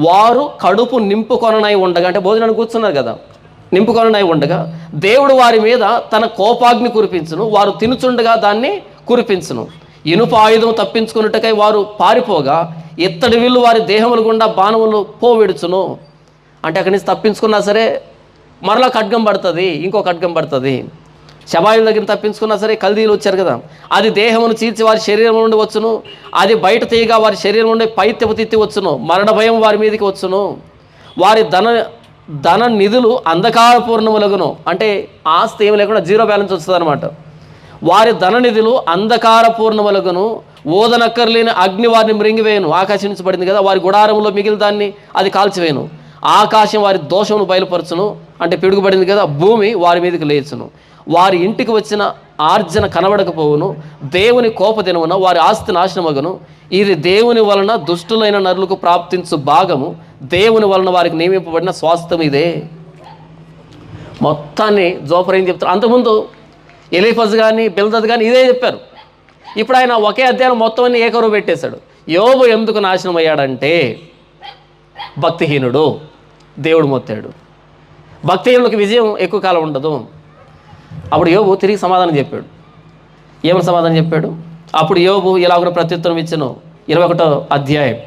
వారు కడుపు నింపుకొననై ఉండగా, అంటే భోజనాన్ని కూర్చున్నారు కదా, నింపుకొననై ఉండగా దేవుడు వారి మీద తన కోపాగ్ని కురిపించును. వారు తినుచుండగా దాన్ని కురిపించును. ఇనుప ఆయుధం తప్పించుకున్నట్టుకై వారు పారిపోగా ఇత్తడి విల్లు వారి దేహముల గుండా బాణములు పోవిడుచును. అంటే అక్కడి నుంచి తప్పించుకున్నా సరే మరలా ఖడ్గం పడుతుంది, ఇంకో ఖడ్గం పడుతుంది. శబాయిల దగ్గర తప్పించుకున్నా సరే కల్దీలు వచ్చారు కదా, అది దేహమును చీల్చి వారి శరీరం నుండి వచ్చును. అది బయట తీయగా వారి శరీరం నుండి పై తిత్తి వచ్చును. మరణ భయం వారి మీదకి వచ్చును. వారి ధన నిధులు అంధకారపూర్ణములగును. అంటే ఆస్తి ఏమి లేకుండా జీరో బ్యాలెన్స్ వస్తుంది అనమాట. వారి ధన నిధులు అంధకారపూర్ణములగును. ఓదనక్కర్లేని అగ్ని వారిని మృంగివేయను. ఆకాశం నుంచి పడింది కదా, వారి గుడారంలో మిగిలిన దాన్ని అది కాల్చివేయను. ఆకాశం వారి దోషమును బయలుపరచును. అంటే పిడుగుపడింది కదా, భూమి వారి మీదకి లేచును. వారి ఇంటికి వచ్చిన ఆర్జన కనబడకపోవును. దేవుని కోపదినమున వారి ఆస్తి నాశనమగును. ఇది దేవుని వలన దుష్టులైన నరులకు ప్రాప్తించు భాగము. దేవుని వలన వారికి నియమింపబడిన స్వాస్థ్యం ఇదే. మొత్తాన్ని జోఫర్ ఏం చెప్తారు, అంతకుముందు ఎలీఫజ్ కానీ బిల్దద్ కానీ ఇదే చెప్పారు. ఇప్పుడు ఆయన ఒకే అధ్యాయం మొత్తం అన్ని ఏకరువు పెట్టేశాడు. యోబు ఎందుకు నాశనం అయ్యాడంటే భక్తిహీనుడు, దేవుడు మొత్తాడు. భక్తిహీనులకు విజయం ఎక్కువ కాలం ఉండదు. అప్పుడు యోబు తిరిగి సమాధానం చెప్పాడు. ఏమని సమాధానం చెప్పాడు? అప్పుడు యోబు ఇలాగ ప్రత్యుత్తరం ఇచ్చాను. 21వ అధ్యాయం,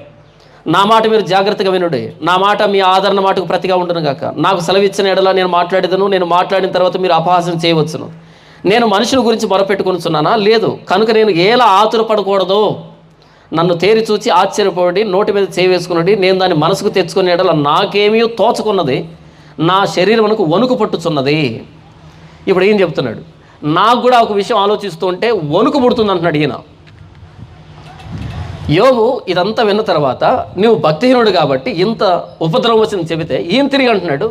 నా మాట మీరు జాగ్రత్తగా వినుడి, నా మాట మీ ఆదరణ మాటకు ప్రతిగా ఉండును గాక. నాకు సెలవిచ్చిన ఎడలా నేను మాట్లాడేదను, నేను మాట్లాడిన తర్వాత మీరు అపహాసం చేయవచ్చును. నేను మనుషుల గురించి మొరపెట్టుకొనిచున్నానా? లేదు. కనుక నేను ఎలా ఆతురపడకూడదో నన్ను తేరి చూచి ఆశ్చర్యపడి నోటి మీద చేయవేసుకున్నది. నేను దాన్ని మనసుకు తెచ్చుకునే ఎడల నాకేమీ తోచుకున్నది, నా శరీరమునకు వణుకు పట్టుచున్నది. ఇప్పుడు ఏం చెప్తున్నాడు, నాకు కూడా ఒక విషయం ఆలోచిస్తూ ఉంటే వణుకు పుడుతుంది అంటున్నాడు ఈయన. యోబు ఇదంతా విన్న తర్వాత నువ్వు భక్తిహీనుడు కాబట్టి ఇంత ఉపద్రవం వచ్చింది చెబితే ఈయన తిరిగి అంటున్నాడు,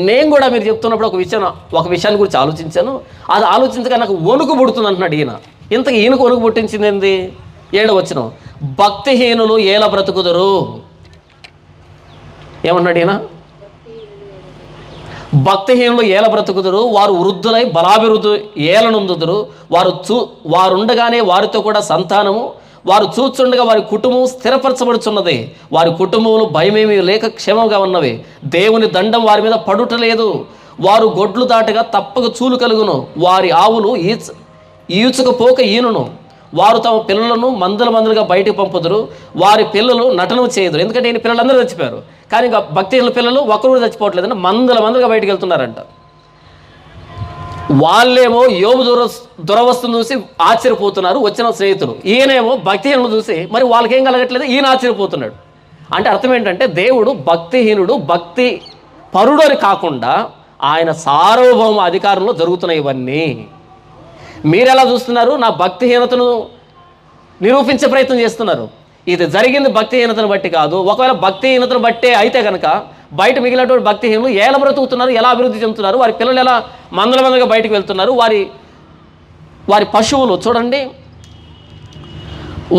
నేను కూడా మీరు చెప్తున్నప్పుడు ఒక విషయాన్ని గురించి ఆలోచించాను, అది ఆలోచించగా నాకు వణుకు పుడుతుంది అంటున్నాడు ఈయన. ఇంతకు ఈయనకు వణుకు పుట్టించింది ఏంది? 7వ వచనం, భక్తిహీనులు ఏల బ్రతుకుదురు. ఏమన్నాడు ఈయన? భక్తిహీనులు ఏల బ్రతుకుదురు, వారు వృద్ధులై బలాభివృద్ధి ఏలనుందుదురు. వారుండగానే వారితో కూడా సంతానము, వారు చూచుండగా వారి కుటుంబం స్థిరపరచబడుచున్నది. వారి కుటుంబములు భయమేమీ లేక క్షేమంగా ఉన్నవి. దేవుని దండం వారి మీద పడుటలేదు. వారు గొడ్లు దాటగా తప్పక చూలు కలుగును. వారి ఆవులు ఈచుకపోక ఈనును. వారు తమ పిల్లలను మందలుగా బయటకు పంపుదురు. వారి పిల్లలు నటన చేయదురు. ఎందుకంటే ఈయన పిల్లలందరూ చచ్చిపోయారు, కానీ ఇంకా భక్తిహీనుల పిల్లలు ఒకరు చచ్చిపోవట్లేదంటే మందలుగా బయటకు వెళ్తున్నారంట. వాళ్ళేమో యోబు దురవస్థను చూసి ఆశ్చర్యపోతున్నారు వచ్చిన స్నేహితులు. ఈయనేమో భక్తిహీనులు చూసి మరి వాళ్ళకేం కలగట్లేదు, ఈయన ఆశ్చర్యపోతున్నాడు. అంటే అర్థం ఏంటంటే దేవుడు భక్తిహీనుడు, భక్తి పరుడు అని కాకుండా ఆయన సార్వభౌమ అధికారంలో జరుగుతున్నాయి ఇవన్నీ. మీరెలా చూస్తున్నారు? నా భక్తిహీనతను నిరూపించే ప్రయత్నం చేస్తున్నారు. ఇది జరిగింది భక్తిహీనతను బట్టి కాదు. ఒకవేళ భక్తిహీనతను బట్టే అయితే కనుక బయట మిగిలినటువంటి భక్తిహీనులు ఎలా బ్రతుకుతున్నారు, ఎలా అభివృద్ధి చెందుతున్నారు, వారి పిల్లలు ఎలా మందలుగా బయటకు వెళ్తున్నారు, వారి పశువులు చూడండి,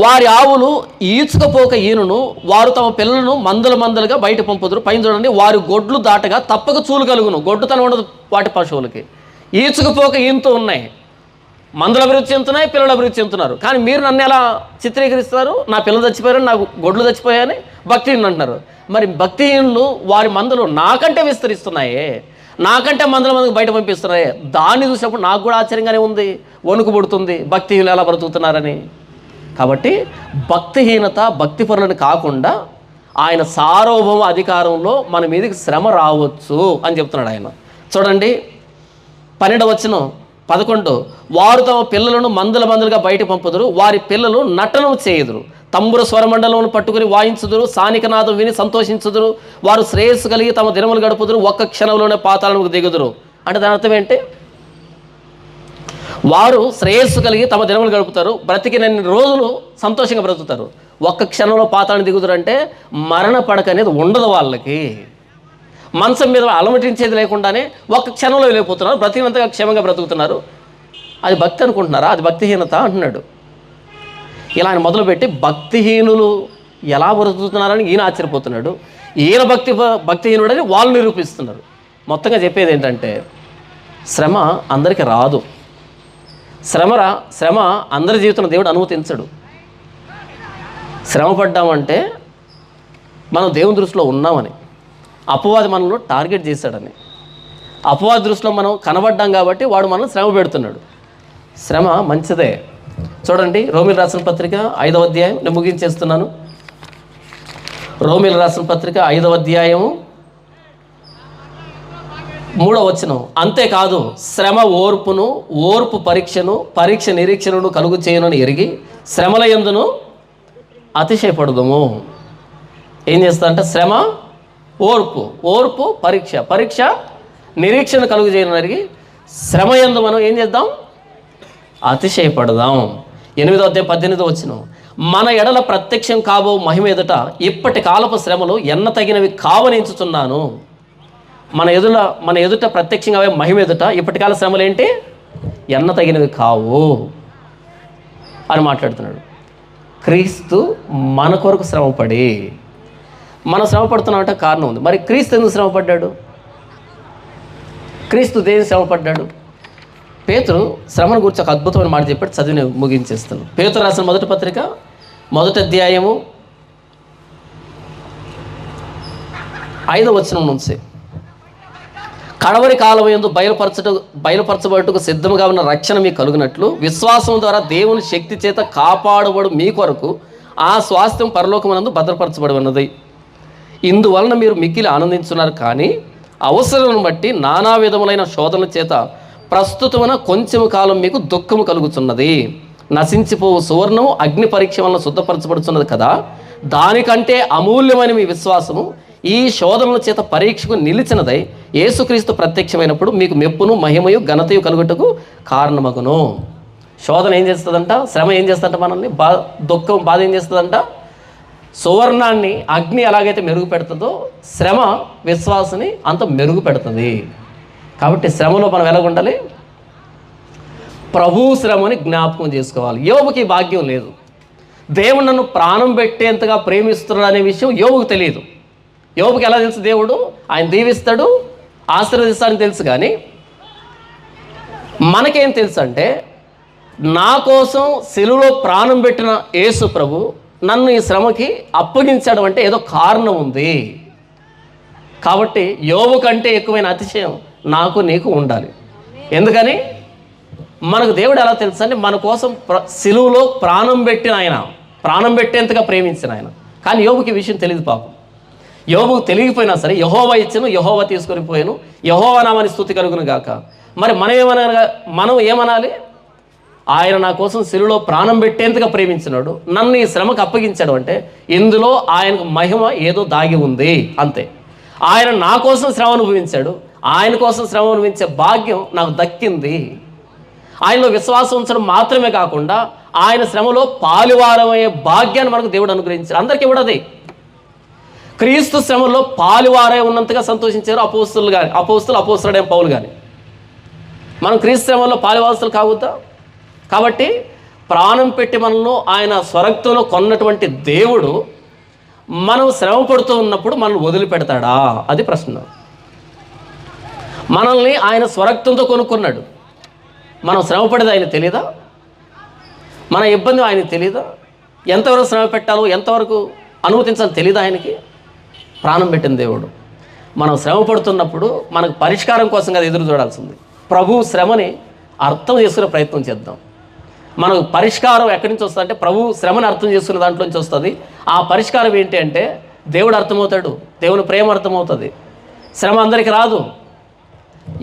వారి ఆవులు ఈచుకపోక ఈనును. వారు తమ పిల్లలను మందలుగా బయట పంపుదురు. పైన చూడండి, వారి గొడ్లు దాటగా తప్పక చూలు కలుగును. గొడ్డుతనం ఉండదు వాటి పశువులకి. ఈచుకపోక ఈనుతూ ఉన్నాయి. మందులు అభివృద్ధి చెందుతున్నాయి, పిల్లలు అభివృద్ధి చెందుతున్నారు. కానీ మీరు నన్ను ఎలా చిత్రీకరిస్తారు? నా పిల్లలు చచ్చిపోయారని, నాకు గొడ్లు చచ్చిపోయాయని భక్తిహీనులు అంటున్నారు. మరి భక్తిహీనులు వారి మందులు నాకంటే విస్తరిస్తున్నాయే, నాకంటే మందికి బయట పంపిస్తున్నారే, దాన్ని చూసినప్పుడు నాకు కూడా ఆశ్చర్యంగానే ఉంది, వణుకు పుడుతుంది, భక్తిహీనులు ఎలా బ్రతుకుతున్నారని. కాబట్టి భక్తిహీనత, భక్తిపరులను కాకుండా ఆయన సార్వభౌమ అధికారంలో మన మీదకి శ్రమ రావచ్చు అని చెప్తున్నాడు ఆయన. చూడండి 12వ వచనం 11, వారు తమ పిల్లలను మందలుగా బయట పంపుదురు, వారి పిల్లలు నటనం చేయుదురు, తంబుర స్వరమండలమును పట్టుకుని వాయించుదురు, సానికనాదం విని సంతోషించుదురు, వారు శ్రేయస్సు కలిగి తమ దినములు గడుపుదురు, ఒక్క క్షణంలోనే పాతాళముకు దిగుదురు. అంటే దాని అర్థం ఏంటి? వారు శ్రేయస్సు కలిగి తమ దినములు గడుపుతారు, బ్రతికినన్ని రోజులు సంతోషంగా బ్రతుకుతారు, ఒక్క క్షణంలో పాతాళం దిగుదురు. అంటే మరణ పడక అనేది ఉండదు వాళ్ళకి. మంచం మీద అలమటించేది లేకుండానే ఒక్క క్షణంలో వెళ్ళిపోతున్నారు, బ్రతికినంతగా క్షేమంగా బ్రతుకుతున్నారు. అది భక్తి అనుకుంటున్నారా? అది భక్తిహీనత అంటున్నాడు. ఇలా ఆయన మొదలుపెట్టి భక్తిహీనులు ఎలా బ్రతుకుతున్నారని ఈయన ఆశ్చర్యపోతున్నాడు, ఈయన భక్తిహీనుడని వాళ్ళు నిరూపిస్తున్నారు. మొత్తంగా చెప్పేది ఏంటంటే, శ్రమ అందరికీ రాదు. శ్రమ అందరి జీవితంలో దేవుడు అనుమతించడు. శ్రమ పడ్డామంటే మనం దేవుని దృష్టిలో ఉన్నామని, అపవాది మనల్ని టార్గెట్ చేశాడని, అపవాది దృష్టిలో మనం కనబడ్డాం కాబట్టి వాడు మనల్ని శ్రమ పెడుతున్నాడు. శ్రమ మంచిదే. చూడండి రోమిలు రాసిన పత్రిక 5వ అధ్యాయం, నేను ముగించేస్తున్నాను. రోమిలు రాసిన పత్రిక 5వ అధ్యాయము 3వ వచనం, అంతేకాదు శ్రమ ఓర్పును, ఓర్పు పరీక్షను, పరీక్ష నిరీక్షణను కలుగు చేయనని ఎరిగి శ్రమల యందును అతిశయపడదుము. ఏం చేస్తా అంటే శ్రమ ఓర్పు, ఓర్పు పరీక్ష, పరీక్ష నిరీక్షణ కలుగు చేయనని ఎరిగి శ్రమ యందు మనం ఏం చేద్దాం? అతిశయపడదాం. 8వ అధ్యాయం 18వ వచనం, మన ఎడల ప్రత్యక్షం కాబో మహిమ ఎదుట ఇప్పటి కాలపు శ్రమలు ఎన్న తగినవి కావనించుతున్నాను. మన ఎదుట ప్రత్యక్షంగా మహిమ ఎదుట ఇప్పటి కాల శ్రమలు ఏంటి? ఎన్న తగినవి కావు అని మాట్లాడుతున్నాడు. క్రీస్తు మన కొరకు శ్రమపడి, మనం శ్రమపడుతున్నామంటే కారణం ఉంది. మరి క్రీస్తు ఎందుకు శ్రమపడ్డాడు? క్రీస్తు దేని శ్రమపడ్డాడు? పేతురు శ్రమను గురించి ఒక అద్భుతమైన మాట చెప్పాడు, చదివి ముగించేస్తాను. పేతురు రాసిన మొదటి పత్రిక 1వ అధ్యాయము 5వ వచనం నుంచి, కడవరి కాలం యందు బయలుపరచబడుటకు సిద్ధముగా ఉన్న రక్షణ మీకు కలుగునట్లు విశ్వాసం ద్వారా దేవుని శక్తి చేత కాపాడబడు మీ కొరకు ఆ స్వాస్థ్యం పరలోకమునందు భద్రపరచబడి ఉన్నది. ఇందువలన మీరు మిక్కిలి ఆనందించున్నారు. కానీ అవసరం బట్టి నానా విధములైన శోధనల చేత ప్రస్తుతమున కొంచెము కాలం మీకు దుఃఖము కలుగుతున్నది. నశించిపోవు సువర్ణము అగ్ని పరీక్ష వలన శుద్ధపరచబడుతున్నది కదా, దానికంటే అమూల్యమైన మీ విశ్వాసము ఈ శోధనల చేత పరీక్షకు నిలిచినదై యేసుక్రీస్తు ప్రత్యక్షమైనప్పుడు మీకు మెప్పును, మహిమయు, ఘనతయు కలుగుటకు కారణమగును. శోధన ఏం చేస్తుందంట? శ్రమ ఏం చేస్తుందంట? మనల్ని దుఃఖం, బాధ ఏం చేస్తుందంట? సువర్ణాన్ని అగ్ని ఎలాగైతే మెరుగు పెడుతుందో శ్రమ విశ్వాసాన్ని అంత మెరుగు పెడుతుంది. కాబట్టి శ్రమలో మనం ఎలా ఉండాలి? ప్రభు శ్రమని జ్ఞాపకం చేసుకోవాలి. యోబుకి భాగ్యం లేదు. దేవుడు నన్ను ప్రాణం పెట్టేంతగా ప్రేమిస్తున్నాడు అనే విషయం యోబుకు తెలియదు. యోబుకి ఎలా తెలుసు? దేవుడు ఆయన దీవిస్తాడు, ఆశీర్వదిస్తాడని తెలుసు. కానీ మనకేం తెలుసు అంటే, నా కోసం శిలువలో ప్రాణం పెట్టిన యేసు ప్రభు నన్ను ఈ శ్రమకి అప్పగించడం అంటే ఏదో కారణం ఉంది. కాబట్టి యోబు కంటే ఎక్కువైన అతిశయం నాకు నీకు ఉండాలి. ఎందుకని? మనకు దేవుడు ఎలా తెలుసు అంటే, మన కోసం శిలువలో ప్రాణం పెట్టిన ఆయన, ప్రాణం పెట్టేంతగా ప్రేమించిన ఆయన. కానీ యోబుకి ఈ విషయం తెలియదు. పాపం యోబుకు తెలియకపోయినా సరే యెహోవా ఇచ్చెను, యెహోవా తీసుకొని పోయాను, యెహోవా నామని స్తుతి కలుగును గాక. మరి మనం ఏమనాలి? ఆయన నా కోసం శిలువలో ప్రాణం పెట్టేంతగా ప్రేమించినాడు, నన్ను ఈ శ్రమకు అప్పగించాడు అంటే ఇందులో ఆయనకు మహిమ ఏదో దాగి ఉంది, అంతే. ఆయన నా కోసం శ్రమ అనుభవించాడు, ఆయన కోసం శ్రమ అనుభవించే భాగ్యం నాకు దక్కింది. ఆయనలో విశ్వాసం ఉంచడం మాత్రమే కాకుండా ఆయన శ్రమలో పాలువారమయ్యే భాగ్యాన్ని మనకు దేవుడు అనుగ్రహించాడు. అందరికీ కూడా అది. క్రీస్తు శ్రమలో పాలువారై ఉన్నంతగా సంతోషించారు అపోస్తులుడైన పౌలు కానీ. మనం క్రీస్తు శ్రమలో పాలువారసులు కావద్దా? కాబట్టి ప్రాణం పెట్టి మనల్ని ఆయన స్వరక్తంలో కొన్నటువంటి దేవుడు మనం శ్రమ పడుతూ ఉన్నప్పుడు మనల్ని వదిలిపెడతాడా? అది ప్రశ్న. మనల్ని ఆయన స్వరక్తంతో కొనుక్కున్నాడు. మనం శ్రమపడేది ఆయన తెలీదా? మన ఇబ్బంది ఆయనకు తెలీదా? ఎంతవరకు శ్రమ పెట్టాలో, ఎంతవరకు అనుమతించాలో తెలీదా ఆయనకి? ప్రాణం పెట్టిన దేవుడు. మనం శ్రమ పడుతున్నప్పుడు మనకు పరిష్కారం కోసం కదా ఎదురు చూడాల్సింది. ప్రభు శ్రమని అర్థం చేసుకునే ప్రయత్నం చేద్దాం. మనకు పరిష్కారం ఎక్కడి నుంచి వస్తుంది అంటే ప్రభు శ్రమని అర్థం చేసుకునే దాంట్లో నుంచి వస్తుంది. ఆ పరిష్కారం ఏంటి అంటే దేవుడు అర్థమవుతాడు, దేవుని ప్రేమ అర్థమవుతుంది. శ్రమ అందరికీ రాదు.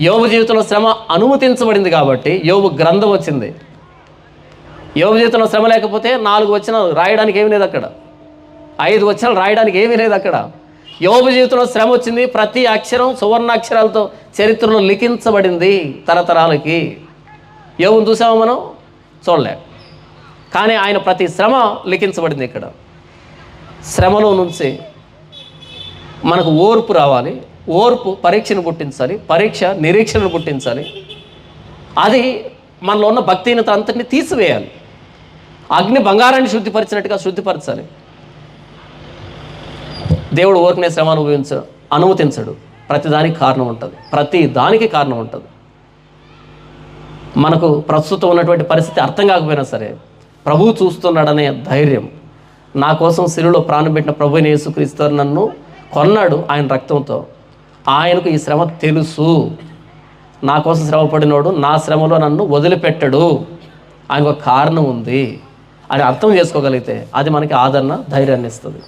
యోబు జీవితంలో శ్రమ అనుమతించబడింది కాబట్టి యోబు గ్రంథం వచ్చింది. యోబు జీవితంలో శ్రమ లేకపోతే 4 వచనాలు రాయడానికి ఏమీ లేదు అక్కడ, 5 వచనాలు రాయడానికి ఏమీ లేదు అక్కడ. యోబు జీవితంలో శ్రమ వచ్చింది. ప్రతి అక్షరం సువర్ణాక్షరాలతో చరిత్రలో లిఖించబడింది తరతరాలకి. యోబుని చూసామా మనం? చూడలే. కానీ ఆయన ప్రతి శ్రమ లిఖించబడింది ఇక్కడ. శ్రమలో నుంచి మనకు ఓర్పు రావాలి. ఓర్పు పరీక్షను పుట్టించాలి, పరీక్ష నిరీక్షణను పుట్టించాలి. అది మనలో ఉన్న భక్తిహీనత అంతటిని తీసివేయాలి. అగ్ని బంగారాన్ని శుద్ధిపరిచినట్టుగా శుద్ధిపరచాలి. దేవుడు ఊరికనే శ్రమ అనుమతించడు. ప్రతిదానికి కారణం ఉంటుంది, ప్రతి దానికి కారణం ఉంటుంది. మనకు ప్రస్తుతం ఉన్నటువంటి పరిస్థితి అర్థం కాకపోయినా సరే ప్రభువు చూస్తున్నాడనే ధైర్యం, నా కోసం శిలువలో ప్రాణం పెట్టిన ప్రభువైన యేసుక్రీస్తు నన్ను కొన్నాడు ఆయన రక్తంతో, ఆయనకు ఈ శ్రమ తెలుసు, నా కోసం శ్రమ పడినోడు నా శ్రమలో నన్ను వదిలిపెట్టడు, ఆయనకు ఒక కారణం ఉంది అని అర్థం చేసుకోగలిగితే అది మనకి ఆదరణ, ధైర్యాన్ని ఇస్తుంది.